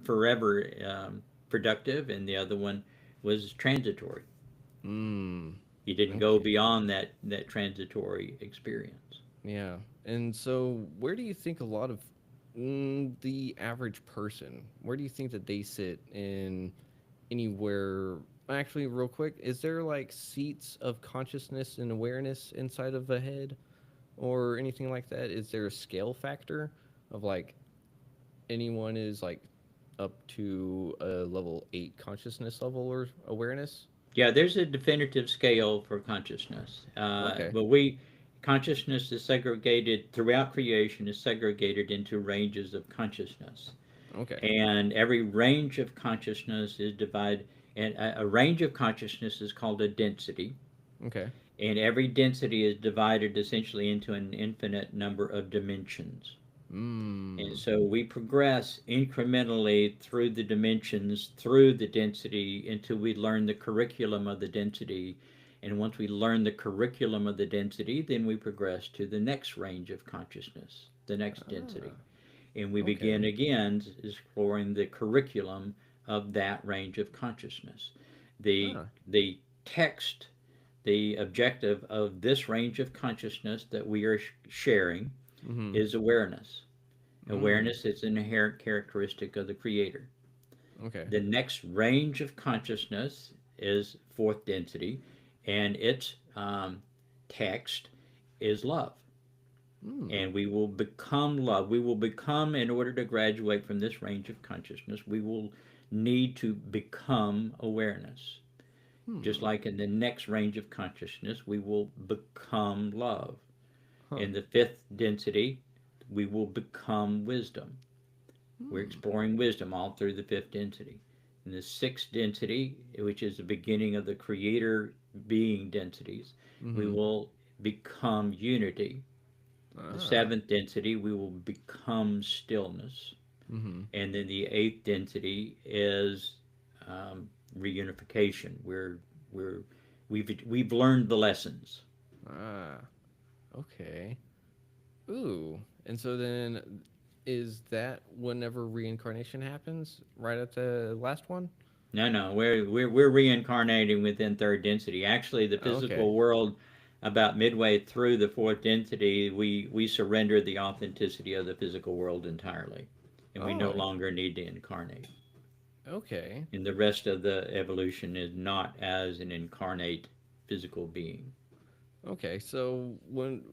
B: forever productive, and the other one was transitory.
A: Mm.
B: You didn't go
A: Okay.
B: beyond that transitory experience.
A: Yeah. And so, where do you think a lot of the average person, where do you think that they sit in anywhere? Actually, real quick, is there like seats of consciousness and awareness inside of a head or anything like that? Is there a scale factor of like anyone is like up to a level 8 consciousness level or awareness?
B: Yeah, there's a definitive scale for consciousness,
A: Okay.
B: but we consciousness is segregated throughout creation, is segregated into ranges of consciousness,
A: Okay.
B: and every range of consciousness is divided. And a range of consciousness is called a density,
A: Okay.
B: and every density is divided essentially into an infinite number of dimensions. And
A: Mm.
B: so we progress incrementally through the dimensions, through the density, until we learn the curriculum of the density. And once we learn the curriculum of the density, then we progress to the next range of consciousness, the next density.
A: Ah.
B: And we begin
A: Okay.
B: again exploring the curriculum of that range of consciousness. The,
A: Ah.
B: the text, the objective of this range of consciousness that we are sharing
A: Mhm.
B: is awareness.
A: Mm.
B: Awareness is an inherent characteristic of the Creator.
A: Okay.
B: The next range of consciousness is fourth density, and its text is love.
A: Mm.
B: And we will become love. We will become, in order to graduate from this range of consciousness, we will need to become awareness. Just
A: Hmm.
B: like in the next range of consciousness, we will become love.
A: Huh.
B: In the fifth density, we will become wisdom. We're
A: Hmm.
B: exploring wisdom all through the fifth density. In the sixth density, which is the beginning of the creator being densities, we
A: Mhm.
B: will become unity. The
A: Ah.
B: seventh density, we will become stillness.
A: Mhm.
B: And then the eighth density is reunification. We're we've learned the lessons.
A: Ah. Okay. Ooh. And so then is that whenever reincarnation happens? Right at the last one?
B: No, no, we're reincarnating within third density. Actually, the
A: Oh, okay.
B: physical world, about midway through the fourth density, we surrender the authenticity of the physical world entirely, and we no
A: Oh,
B: longer need to incarnate.
A: okay.
B: And the rest of the evolution is not as an incarnate physical being.
A: Okay. So when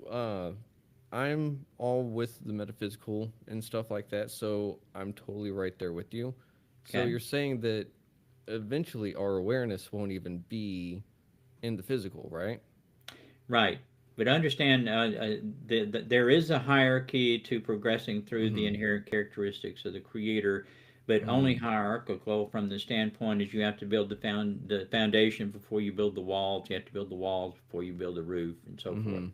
A: I'm all with the metaphysical and stuff like that, so I'm totally right there with you. So
B: Okay,
A: you're saying that eventually our awareness won't even be in the physical, right?
B: right. But understand, there is a hierarchy to progressing through the
A: Mm-hmm.
B: inherent characteristics of the creator, but only
A: Mm.
B: hierarchical from the standpoint is you have to build the foundation before you build the walls. You have to build the walls before you build the roof, and so forth.
A: Mm-hmm.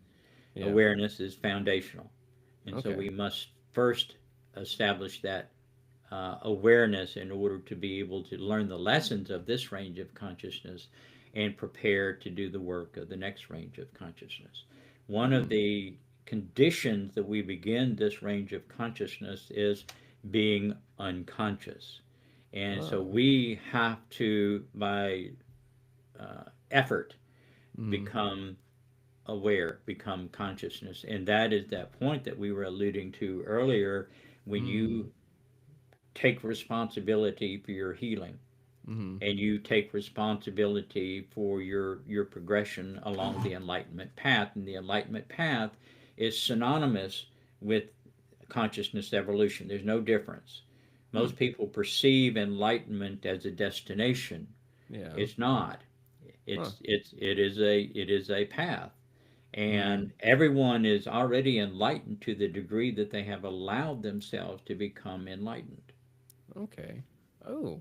A: Yeah.
B: Awareness is foundational, and so
A: Okay.
B: we must first establish that awareness in order to be able to learn the lessons of this range of consciousness and prepare to do the work of the next range of consciousness. One of
A: Hmm.
B: the conditions that we begin this range of consciousness is being unconscious. And so
A: Oh.
B: we have to, by effort,
A: Hmm.
B: become aware, become consciousness. And that is that point that we were alluding to earlier when
A: Hmm.
B: you take responsibility for your healing
A: Hmm.
B: and you take responsibility for your progression along the enlightenment path. And the enlightenment path is synonymous with consciousness evolution. There's no difference.
A: Hmm.
B: Most people perceive enlightenment as a destination.
A: Yeah.
B: It's not.
A: Huh.
B: It is a path,
A: Hmm.
B: and everyone is already enlightened to the degree that they have allowed themselves to become enlightened.
A: Okay. Oh.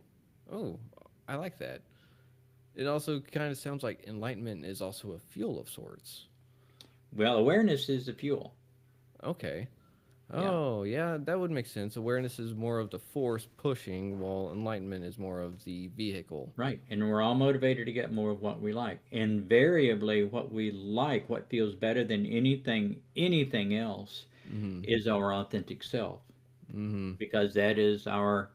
A: Oh. I like that. It also kind of sounds like enlightenment is also a fuel of sorts.
B: Well, awareness is the fuel.
A: Okay.
B: Yeah,
A: Oh, yeah, that would make sense. Awareness is more of the force pushing, while enlightenment is more of the vehicle.
B: right. And we're all motivated to get more of what we like. Invariably, what we like, what feels better than anything else,
A: Mm-hmm.
B: is our authentic self,
A: Mm-hmm.
B: because that is our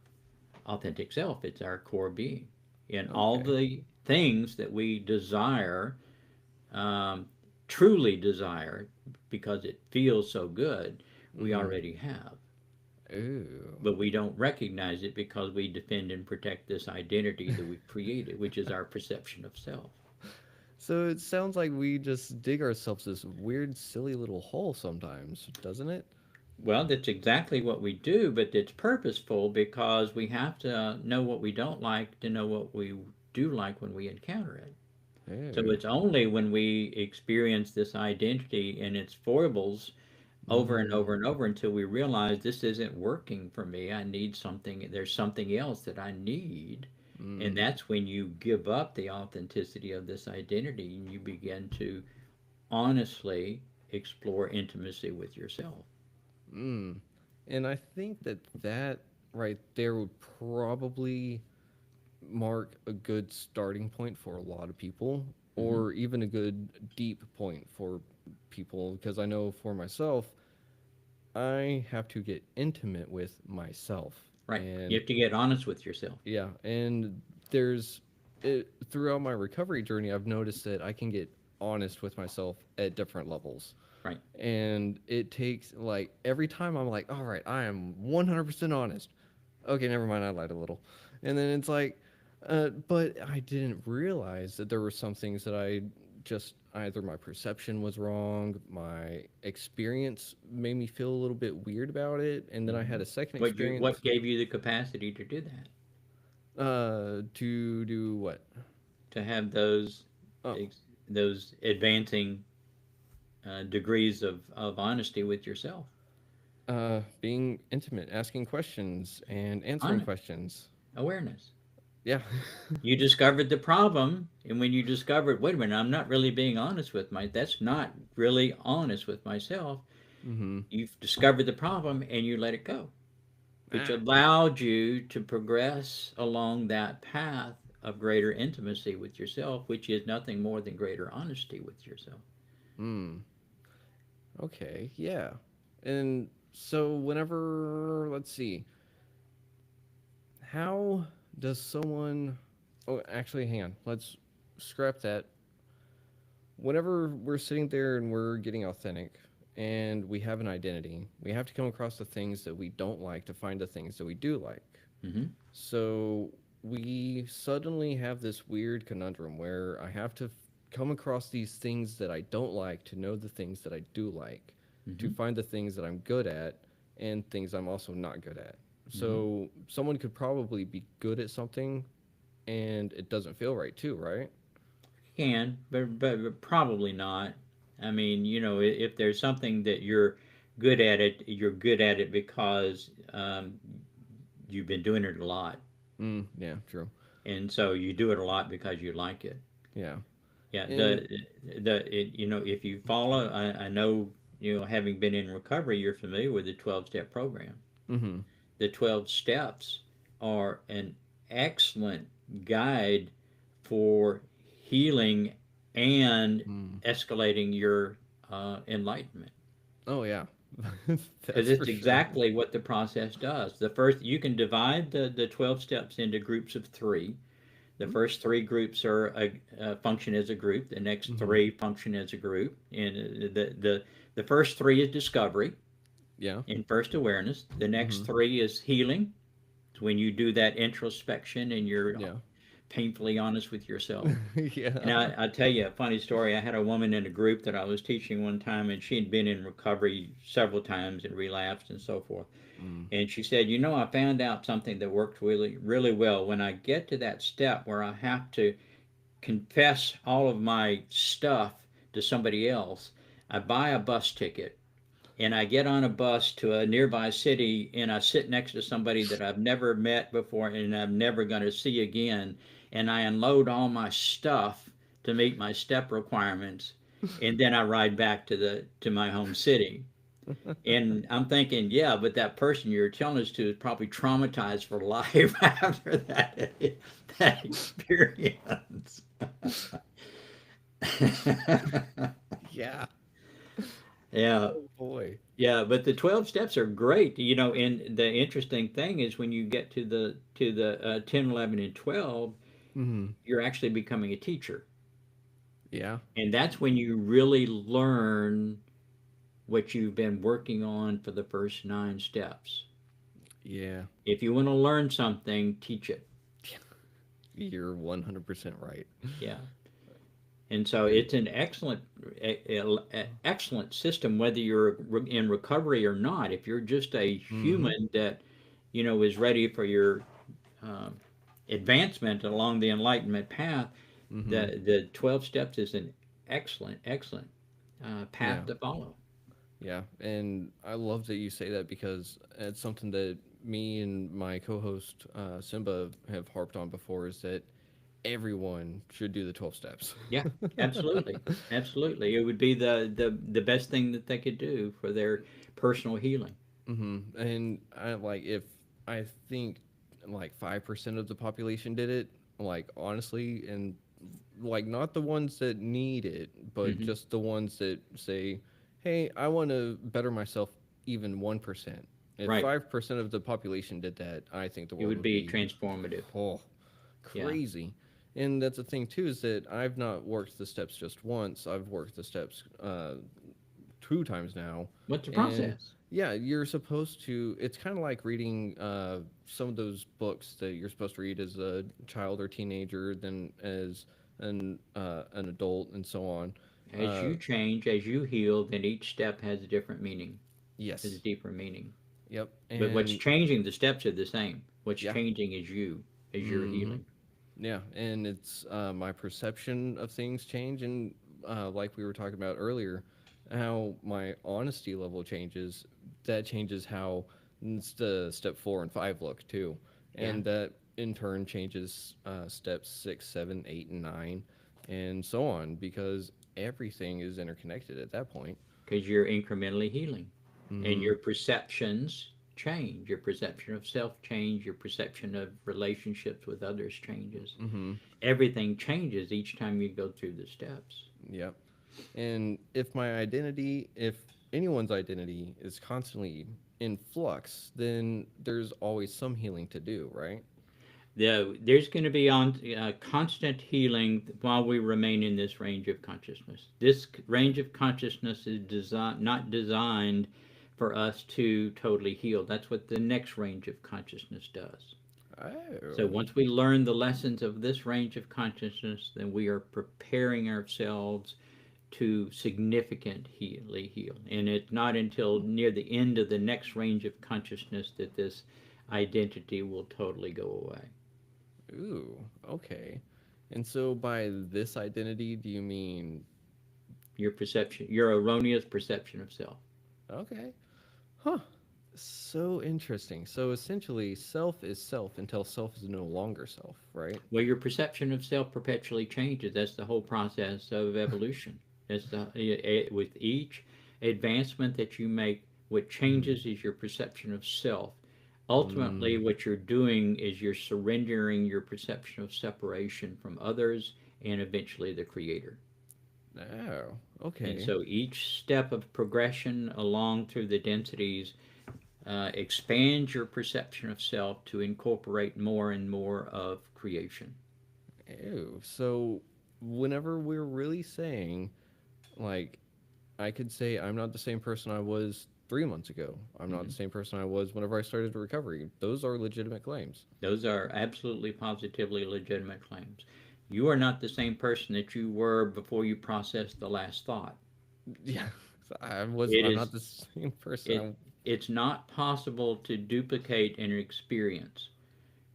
B: authentic self. It's our core being. And all
A: Okay.
B: the things that we desire, um, truly desire, because it feels so good, we
A: Mm-hmm.
B: already have.
A: Ooh.
B: But we don't recognize it because we defend and protect this identity that we've created, which is our perception of self.
A: So it sounds like we just dig ourselves this weird, silly little hole sometimes, doesn't it?
B: Well, that's exactly what we do, but it's purposeful because we have to know what we don't like to know what we do like when we encounter it. So
A: Ooh.
B: it's only when we experience this identity and its foibles over and
A: Mm.
B: over and over until we realize this isn't working for me. I need something, there's something else that I need. And
A: Mm.
B: that's when you give up the authenticity of this identity and you begin to honestly explore intimacy with yourself.
A: Mm. And I think that that right there would probably mark a good starting point for a lot of people,
B: Hmm.
A: or even a good deep point for people. Because I know for myself, I have to get intimate with myself.
B: Right. You
A: And
B: have to get honest with yourself.
A: yeah, and there's throughout my recovery journey, I've noticed that I can get honest with myself at different levels.
B: Right.
A: And it takes like every time I'm like, all right, I am 100% honest. Okay, never mind, I lied a little. And then it's like, but I didn't realize that there were some things that I just either my perception was wrong, my experience made me feel a little bit weird about it, and then I
B: Hmm.
A: had a second
B: What
A: experience
B: gave you the capacity to do that?
A: to do what?
B: To have those
A: Oh,
B: those advancing degrees of honesty with yourself.
A: being intimate, asking questions and answering
B: Honest
A: questions.
B: awareness.
A: Yeah.
B: You discovered the problem, and when you discovered, wait a minute, I'm not really being honest with that's not really honest with myself.
A: Mm-hmm.
B: You've discovered the problem and you let it go, which
A: Ah.
B: allowed you to progress along that path of greater intimacy with yourself, which is nothing more than greater honesty with yourself.
A: Hmm. Okay. Yeah. And so whenever, let's see, how does someone? Oh, actually, hang on. Let's scrap that. Whenever we're sitting there and we're getting authentic, and we have an identity, we have to come across the things that we don't like to find the things that we do like.
B: Mm-hmm.
A: So we suddenly have this weird conundrum where I have to come across these things that I don't like to know the things that I do like, to
B: Mm-hmm.
A: find the things that I'm good at and things I'm also not good at.
B: Mm-hmm.
A: So someone could probably be good at something and it doesn't feel right too, right?
B: Can, but probably not. I mean, if there's something that you're good at it, you're good at it because you've been doing it a lot,
A: Yeah, true.
B: and so you do it a lot because you like it.
A: Yeah.
B: Yeah,
A: And
B: if you follow, I know, having been in recovery, you're familiar with the 12-step program.
A: mm-hmm.
B: The 12 steps are an excellent guide for healing and
A: Mm.
B: escalating your enlightenment.
A: Oh yeah.
B: Because
A: That's for
B: it's
A: sure.
B: exactly what the process does. The first, you can divide the 12 steps into groups of three. The first three groups are function as a group. The next
A: Mm-hmm.
B: three function as a group. And the first three is discovery
A: Yeah.
B: and first awareness. The next
A: Mm-hmm.
B: three is healing. It's when you do that introspection and you're
A: Yeah.
B: painfully honest with yourself. And
A: Yeah.
B: I tell you a funny story. I had a woman in a group that I was teaching one time, and she had been in recovery several times and relapsed and so forth.
A: Mm.
B: And she said, "You know, I found out something that worked really, really well. When I get to that step where I have to confess all of my stuff to somebody else, I buy a bus ticket and I get on a bus to a nearby city and I sit next to somebody that I've never met before and I'm never going to see again. And I unload all my stuff to meet my step requirements. And then I ride back to my home city. And I'm thinking, yeah, but that person you're telling us to is probably traumatized for life after that experience.
A: Yeah.
B: Yeah,
A: Oh boy.
B: yeah, but the 12 steps are great, and the interesting thing is when you get to the 10, 11, and 12,
A: Mm-hmm.
B: you're actually becoming a teacher.
A: Yeah.
B: And that's when you really learn what you've been working on for the first 9 steps.
A: Yeah.
B: If you want to learn something, teach it.
A: You're 100% right.
B: Yeah. And so
A: And
B: it's an excellent system, whether you're in recovery or not. If you're just a
A: mm-hmm.
B: human that, is ready for your um, advancement along the enlightenment path,
A: Mm-hmm.
B: the 12 steps is an excellent
A: Yeah.
B: path to follow.
A: Yeah. And I love that you say that because it's something that me and my co-host Simba have harped on before is that everyone should do the 12 steps.
B: Yeah, absolutely, absolutely. It would be the best thing that they could do for their personal healing.
A: And I like if I think like 5% of the population did it, like honestly, and like not the ones that need it, but
B: Hmm.
A: just the ones that say, "Hey, I want to better myself even 1%." If
B: Right.
A: 5% of the population did that, I think the
B: It
A: world
B: would
A: would
B: be
A: be
B: transformative.
A: oh,
B: Yeah.
A: crazy. And that's the thing too is that I've not worked the steps just once. I've worked the steps 2 times now,
B: What's the
A: and
B: process?
A: yeah, you're supposed to. It's kind of like reading some of those books that you're supposed to read as a child or teenager, then as an adult, and so on.
B: As
A: Uh,
B: you change, as you heal, then each step has a different meaning, has a
A: yes,
B: deeper meaning.
A: yep,
B: But what's
A: and
B: changing, the steps are the same. What's
A: yeah,
B: changing is you, as you're
A: hmm
B: healing.
A: yeah, and it's my perception of things change, and like we were talking about earlier, how my honesty level changes. That changes how the step 4 and 5 look too,
B: Yeah.
A: and that in turn changes steps 6, 7, 8, and 9, and so on because everything is interconnected at that point.
B: Because you're incrementally healing. And
A: Mm-hmm.
B: your perceptions change. Your perception of self change. Your perception of relationships with others changes.
A: Mm-hmm.
B: Everything changes each time you go through the steps.
A: Yep. And if anyone's identity is constantly in flux, then there's always some healing to do, right?
B: There's going to be on constant healing while we remain in this range of consciousness. This range of consciousness is not designed for us to totally heal. That's what the next range of consciousness does. So
A: Oh.
B: once we learn the lessons of this range of consciousness, then we are preparing ourselves to significantly heal. And it's not until near the end of the next range of consciousness that this identity will totally go away.
A: Ooh, okay. And so by this identity, do you mean
B: Your perception, your erroneous perception of self.
A: okay? Huh. So interesting. So essentially, self is self until self is no longer self, right?
B: Well, your perception of self perpetually changes. That's the whole process of evolution. With each advancement that you make, what
A: Mm-hmm.
B: changes is your perception of self. Ultimately,
A: Mm.
B: what you're doing is you're surrendering your perception of separation from others and eventually the creator.
A: Oh,
B: And
A: okay.
B: so each step of progression along through the densities expands your perception of self to incorporate more and more of creation.
A: Ew. So whenever we're really saying, like, I could say I'm not the same person I was 3 months ago. I'm not the
B: Mhm.
A: same person I was whenever I started recovery. Those are legitimate claims.
B: Those are absolutely positively legitimate claims. You are not the same person that you were before you processed the last thought.
A: Yeah, I was.
B: It
A: I'm
B: is
A: not the same person.
B: it it's not possible to duplicate an experience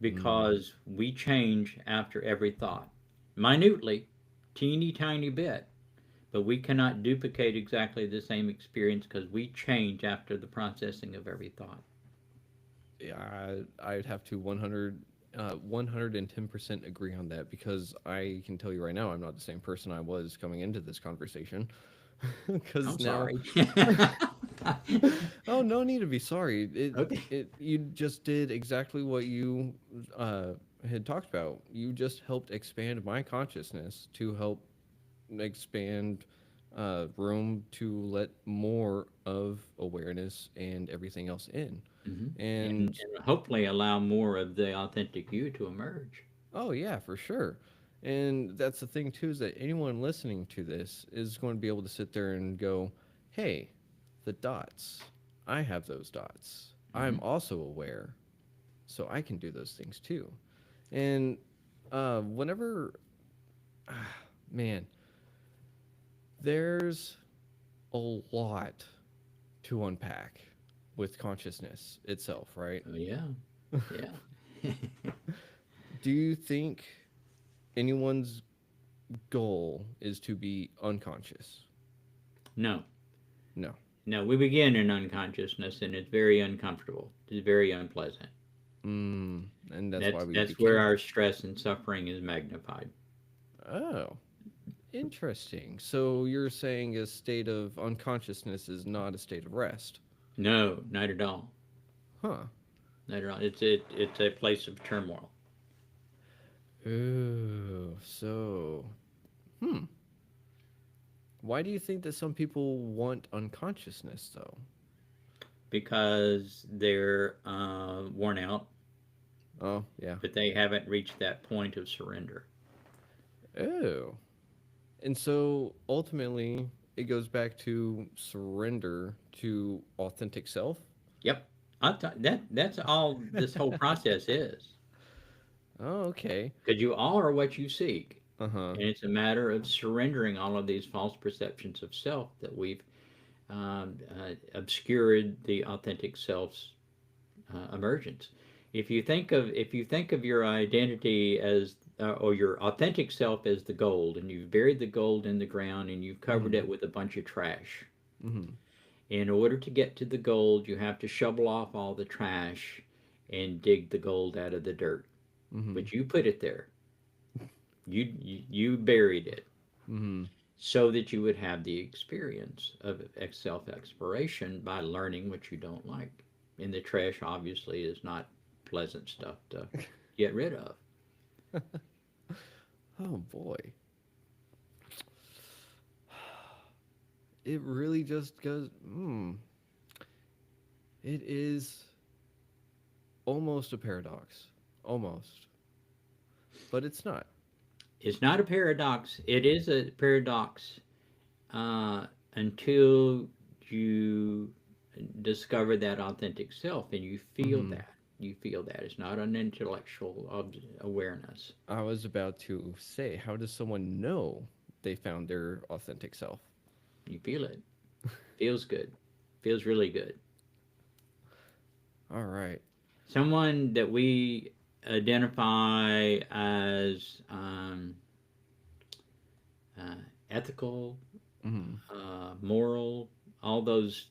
A: Mm,
B: because we change after every thought. Minutely, teeny tiny bit, but we cannot duplicate exactly the same experience because we change after the processing of every thought.
A: yeah, I'd have to 110% agree on that because I can tell you right now I'm not the same person I was coming into this conversation.
B: I'm
A: Because now,
B: sorry.
A: oh, no need to be sorry.
B: Okay.
A: You just did exactly what you uh, had talked about. You just helped expand my consciousness to help expand room to let more of awareness and everything else in.
B: Hmm.
A: And
B: And hopefully allow more of the authentic you to emerge.
A: oh yeah, for sure. And that's the thing too is that anyone listening to this is going to be able to sit there and go, "Hey, the dots. I have those dots. I'm
B: Hmm.
A: also aware, so I can do those things too." And whenever, man, there's a lot to unpack with consciousness itself, right?
B: Oh yeah, yeah.
A: Do you think anyone's goal is to be unconscious?
B: No,
A: No.
B: no. We begin in unconsciousness, and it's very uncomfortable. It's very unpleasant.
A: And that's why
B: That's
A: we
B: that's where
A: became.
B: our stress and suffering is magnified.
A: Oh, interesting. So you're saying a state of unconsciousness is not a state of rest?
B: No, not at all.
A: Huh.
B: Not at all. It's a place of turmoil
A: Oh, so, hmm. Why do you think that some people want unconsciousness, though?
B: because they're worn out,
A: Oh, yeah.
B: but they haven't reached that point of surrender.
A: Oh. And so ultimately, it goes back to surrender to authentic self.
B: Yep, that's all this whole process is.
A: Oh, okay.
B: Because you are what you seek.
A: Uh huh.
B: And it's a matter of surrendering all of these false perceptions of self that we've obscured the authentic self's emergence. If you think of your identity as or your authentic self as the gold, and you've buried the gold in the ground and you've covered
A: Mm
B: it with a bunch of trash.
A: hmm.
B: In order to get to the gold, you have to shovel off all the trash and dig the gold out of the dirt.
A: Mm hmm.
B: But you put it there. You buried it
A: Mm hmm.
B: so that you would have the experience of self exploration by learning what you don't like. And the trash obviously is not pleasant stuff to get rid of.
A: Oh, boy. It really just goes, it is almost a paradox. Almost. But it's not.
B: It's not a paradox. It is a paradox until you discover that authentic self and you
A: Mm
B: feel
A: hmm.
B: that. You feel that. It's not an intellectual awareness.
A: I was about to say, how does someone know they found their authentic self?
B: You feel it. Feels good. Feels really good.
A: All right.
B: Someone that we identify as uh, ethical,
A: Mm
B: moral, all those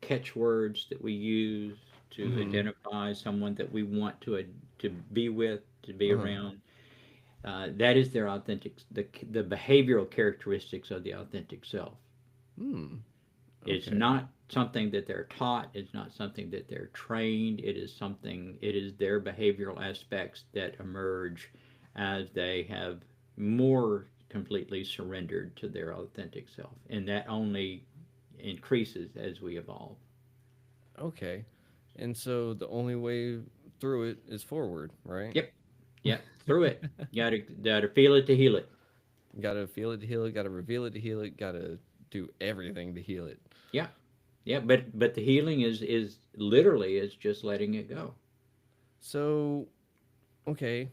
B: catchwords that we use
A: hmm.
B: to
A: Mm hmm.
B: identify someone that we want to be with, to be
A: Uh huh.
B: around. That is their authentic, the behavioral characteristics of the authentic self.
A: Hmm.
B: It's
A: Okay.
B: not something that they're taught. It's not something that they're trained. It is something. It is their behavioral aspects that emerge as they have more completely surrendered to their authentic self. And that only increases as we evolve.
A: Okay. And so the only way through it is forward, right?
B: Yep. Yep. Through it. Gotta feel it to heal it.
A: Gotta feel it to heal it, gotta reveal it to heal it, gotta do everything to heal it.
B: Yeah. Yeah. But the healing is literally is just letting it go.
A: So, okay,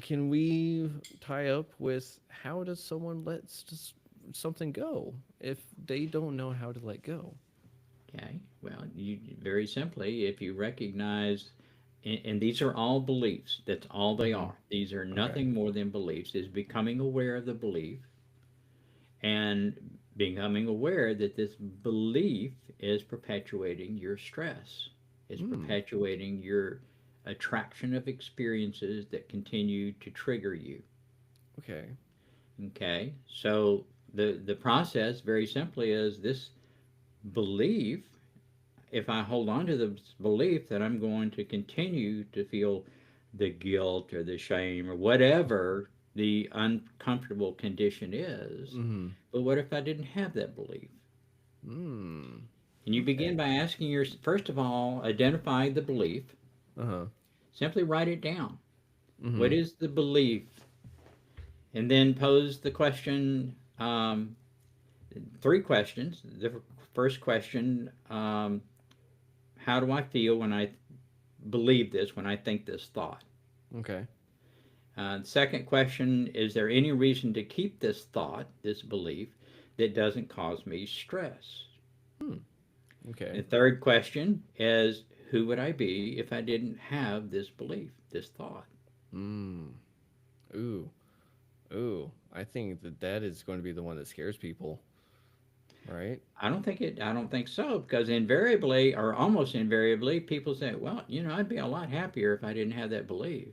A: can we tie up with how does someone let something go if they don't know how to let go?
B: Okay. Well, you very simply, if you recognize, and these are all beliefs. That's all they
A: Mm-hmm.
B: are. These are
A: Okay.
B: nothing more than beliefs. Is becoming aware of the belief and becoming aware that this belief is perpetuating your stress. Is
A: Mm.
B: perpetuating your attraction of experiences that continue to trigger you.
A: Okay.
B: Okay. So the process very simply is this belief, if I hold on to the belief that I'm going to continue to feel the guilt or the shame or whatever the uncomfortable condition is,
A: Mm-hmm.
B: but what if I didn't have that belief?
A: Mm.
B: And you begin
A: Okay.
B: by asking your, first of all, identify the belief.
A: Uh-huh.
B: Simply write it down. What
A: Mm-hmm.
B: is the belief? And then pose the question, three questions. The first question, how do I feel when I believe this, when I think this thought?
A: Okay.
B: The second question, is there any reason to keep this thought, this belief, that doesn't cause me stress?
A: Hmm. Okay.
B: The third question is, who would I be if I didn't have this belief, this thought?
A: Mm. Ooh. Ooh. I think that that is going to be the one that scares people, right?
B: I don't think so, because invariably, or almost invariably, people say, well, I'd be a lot happier if I didn't have that belief.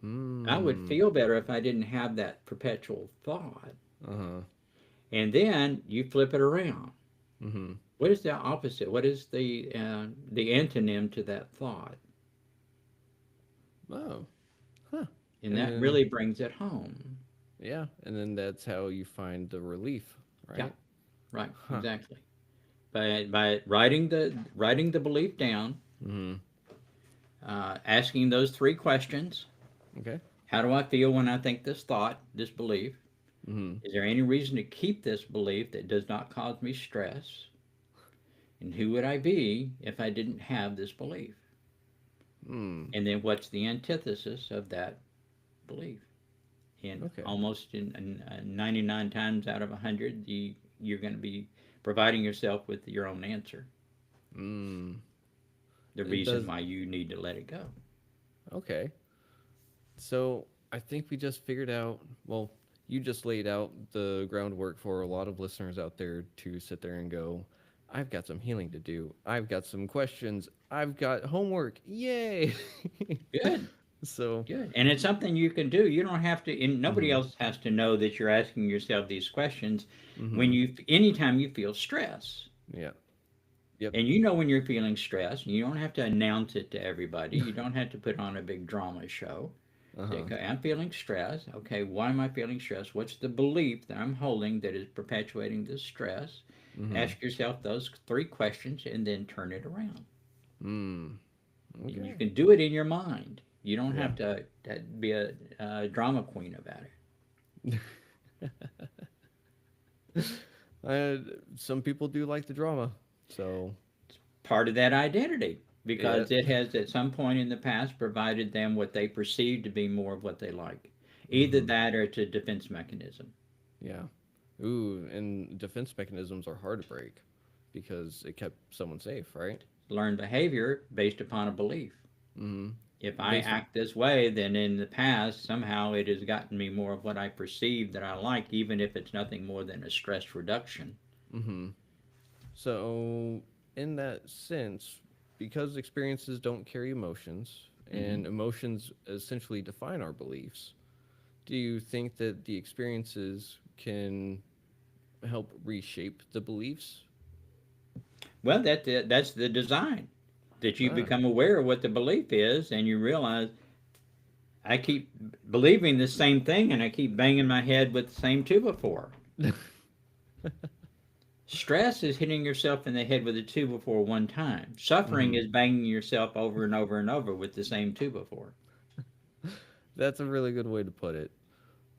B: I would
A: Hmm.
B: feel better if I didn't have that perpetual thought.
A: Uh-huh.
B: And then you flip it around.
A: Mm-hmm.
B: What is the opposite? What is the antonym to that thought?
A: Oh. Huh.
B: And
A: And
B: that
A: then
B: really brings it home.
A: yeah, and then that's how you find the relief,
B: Yeah,
A: right?
B: right,
A: Huh.
B: exactly. By writing the belief down,
A: Mm-hmm.
B: asking those three questions.
A: Okay.
B: How do I feel when I think this thought, this belief?
A: Mm-hmm.
B: Is there any reason to keep this belief that does not cause me stress? And who would I be if I didn't have this belief?
A: Hmm.
B: And then what's the antithesis of that belief? And
A: Okay.
B: almost in 99 times out of 100, you're going to be providing yourself with your own answer,
A: Mm.
B: the
A: It
B: reason
A: does.
B: why you need to let it go.
A: Okay. So I think we just figured out. Well, you just laid out the groundwork for a lot of listeners out there to sit there and go, "I've got some healing to do. I've got some questions. I've got homework. Yay!"
B: Good,
A: So.
B: good. And it's something you can do. You don't have to, and nobody
A: Mm-hmm.
B: else has to know that you're asking yourself these questions
A: Mm-hmm.
B: anytime you feel stress.
A: Yeah. Yep.
B: And when you're feeling stressed, you don't have to announce it to everybody. You don't have to put on a big drama show. Say,
A: Uh-huh.
B: okay, I'm feeling stressed. Okay, why am I feeling stressed? What's the belief that I'm holding that is perpetuating this stress?
A: Mm-hmm.
B: Ask yourself those three questions and then turn it around.
A: Mm.
B: And you
A: Okay.
B: can do it in your mind. You don't
A: Yeah.
B: have to be a drama queen about it.
A: uh, some people do like the drama. So,
B: Part of that identity
A: yeah.
B: because it has at some point in the past provided them what they perceive to be more of what they like. Either
A: Mm-hmm.
B: that or it's a defense mechanism.
A: Yeah. Ooh, and defense mechanisms are hard to break because it kept someone safe, right?
B: Learned behavior based upon a belief. If
A: Mm-hmm.
B: I
A: Based.
B: act this way, then in the past, somehow it has gotten me more of what I perceive that I like, even if it's nothing more than a stress reduction.
A: Mm-hmm. So, in that sense, because experiences don't carry emotions,
B: Hmm.
A: and emotions essentially define our beliefs, do you think that the experiences can help reshape the beliefs?
B: Well, that's the design that you
A: Ah.
B: become aware of what the belief is, and you realize I keep believing the same thing, and I keep banging my head with the same two before. Stress is hitting yourself in the head with a two before one time. Suffering
A: Hmm.
B: is banging yourself over and over and over with the same two before.
A: That's a really good way to put it.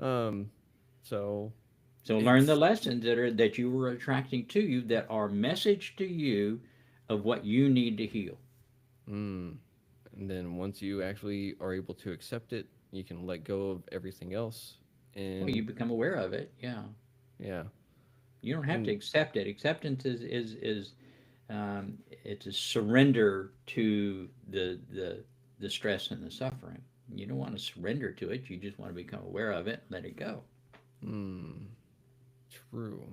A: Um, so
B: So learn the
A: it's
B: lessons that you were attracting to you that are message to you of what you need to heal.
A: mm, and then once you actually are able to accept it, you can let go of everything else.
B: Well,
A: And
B: you become aware of it. Yeah,
A: yeah,
B: you don't have to
A: and
B: accept it. Acceptance is it's a surrender to the stress and the suffering. You don't want to surrender to it. You just want to become aware of it, let it go,
A: mm, true.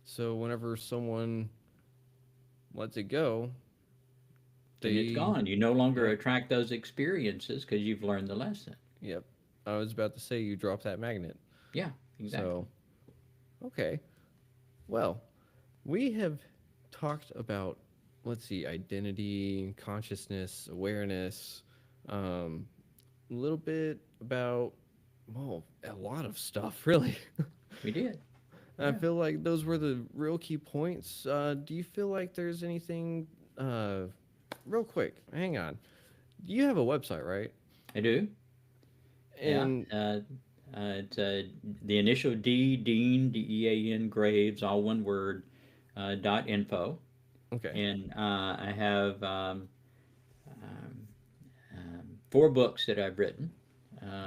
A: So whenever someone lets it go,
B: then it's
A: they,
B: gone. You no longer
A: yep,
B: attract those experiences because you've learned the lesson.
A: yep. I was about to say you drop that magnet.
B: Yeah, exactly.
A: So, okay. Well, we have talked about, let's see, identity, consciousness, awareness, a little bit about, well, a lot of stuff, really.
B: We did.
A: I
B: Yeah,
A: feel like those were the real key points. Do you feel like there's anything, uh, real quick, hang on. You have a website, right?
B: I do. Yeah.
A: And,
B: It's the initial D, Dean, Dean, Graves, all one word, dot info.
A: okay.
B: And I have um, four books that I've written.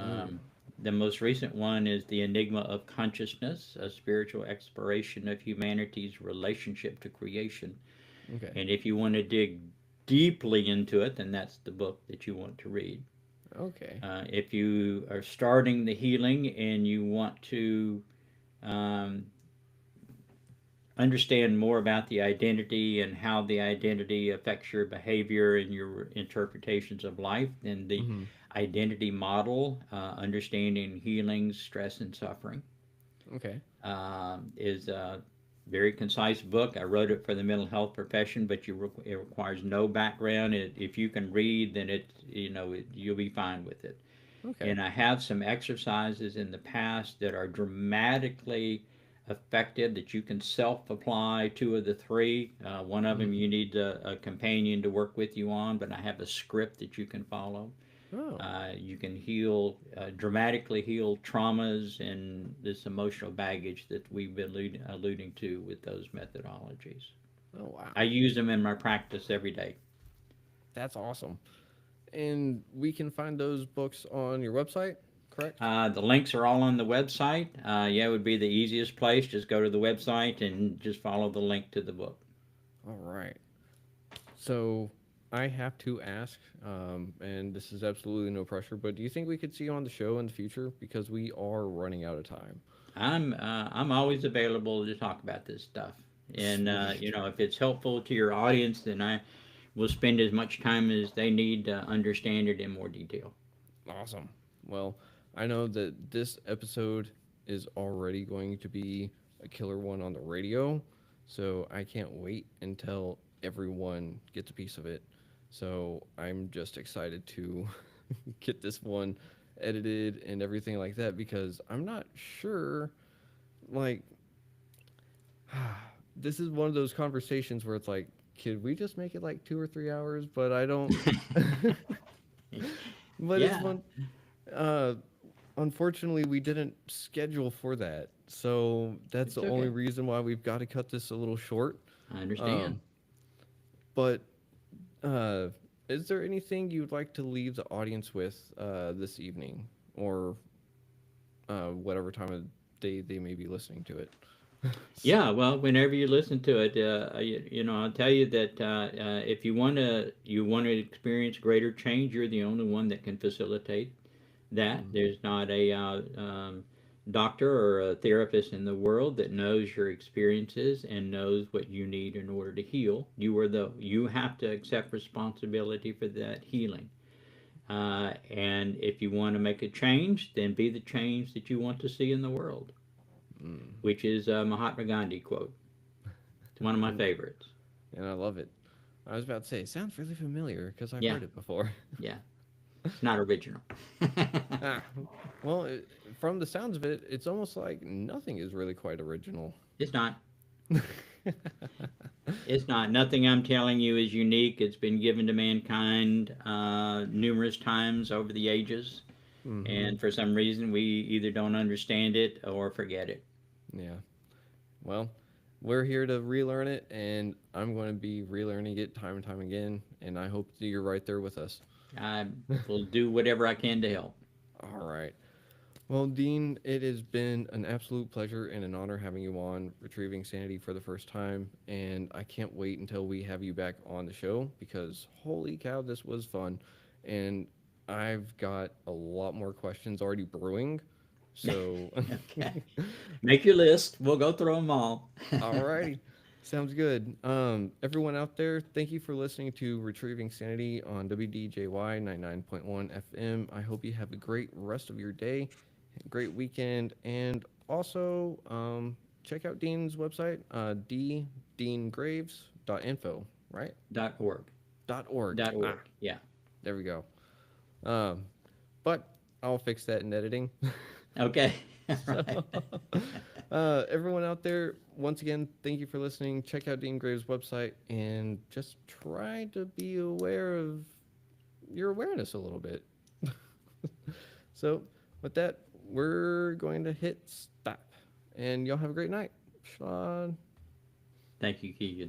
A: Ooh,
B: The most recent one is The Enigma of Consciousness, a spiritual exploration of humanity's relationship to creation.
A: okay.
B: And if you want to dig deeply into it, then that's the book that you want to read.
A: Okay.
B: If you are starting the healing and you want to um, understand more about the identity and how the identity affects your behavior and your interpretations of life, then the
A: Mm-hmm.
B: identity model, understanding healing, stress, and suffering,
A: Okay.
B: is a very concise book. I wrote it for the mental health profession, but it requires no background. If you can read, then you'll be fine with it.
A: Okay.
B: And I have some exercises in the past that are dramatically effective that you can self apply. Two of the three. One of them
A: Mm-hmm.
B: you need a companion to work with you on, but I have a script that you can follow.
A: Oh.
B: You can heal, dramatically heal traumas and this emotional baggage that we've been alluding to with those methodologies.
A: Oh,
B: I
A: wow.
B: use them in my practice every day.
A: That's awesome. And we can find those books on your website, correct?
B: The links are all on the website. Yeah, it would be the easiest place. Just go to the website and just follow the link to the book.
A: All right. So I have to ask, and this is absolutely no pressure, but do you think we could see you on the show in the future? Because we are running out of time.
B: I'm always available to talk about this stuff, and
A: Sweet.
B: if it's helpful to your audience, then I will spend as much time as they need to understand it in more detail.
A: Awesome. Well, I know that this episode is already going to be a killer one on the radio, so I can't wait until everyone gets a piece of it. So I'm just excited to get this one edited and everything like that because I'm not sure, like, this is one of those conversations where it's like, could we just make it like 2 or 3 hours? But I don't. But it's
B: Yeah,
A: one. Uh, Unfortunately, we didn't schedule for that, so that's
B: it's
A: the only
B: okay.
A: reason why we've got to cut this a little short.
B: I understand.
A: Um, but uh, is there anything you'd like to leave the audience with this evening, or whatever time of day they may be listening to it?
B: Yeah, well, whenever you listen to it, I'll tell you that if you want to experience greater change, you're the only one that can facilitate that.
A: Mm,
B: There's not a doctor or a therapist in the world that knows your experiences and knows what you need in order to heal. You have to accept responsibility for that healing. And if you want to make a change, then be the change that you want to see in the world,
A: mm.
B: which is a Mahatma Gandhi quote. It's one of my
A: And
B: favorites.
A: and I love it. I was about to say it sounds really familiar because I've
B: Yeah,
A: heard it before.
B: yeah. It's not original.
A: Ah, well, from the sounds of it, it's almost like nothing is really quite original.
B: It's not. It's not. Nothing I'm telling you is unique. It's been given to mankind numerous times over the ages.
A: Mm-hmm.
B: And for some reason, we either don't understand it or forget it.
A: Yeah. Well, we're here to relearn it, and I'm going to be relearning it time and time again. And I hope that you're right there with us.
B: I will do whatever I can to help.
A: All right. Well, Dean, it has been an absolute pleasure and an honor having you on Retrieving Sanity for the first time. And I can't wait until we have you back on the show because holy cow, this was fun. And I've got a lot more questions already brewing. So,
B: Okay. Make your list. We'll go through them all.
A: alrighty. Sounds good. Everyone out there, thank you for listening to Retrieving Sanity on WDJY 99.1 FM. I hope you have a great rest of your day, great weekend, and also check out Dean's website, ddeangraves.info, right?
B: .org.
A: .org. Ah,
B: .org. Yeah.
A: there we go. Um, but I'll fix that in editing.
B: Okay.
A: So,
B: Right.
A: everyone out there, once again, thank you for listening. Check out Dean Graves' website and just try to be aware of your awareness a little bit. So, with that, we're going to hit stop. And y'all have a great night. Sean.
B: Thank you, Keegan.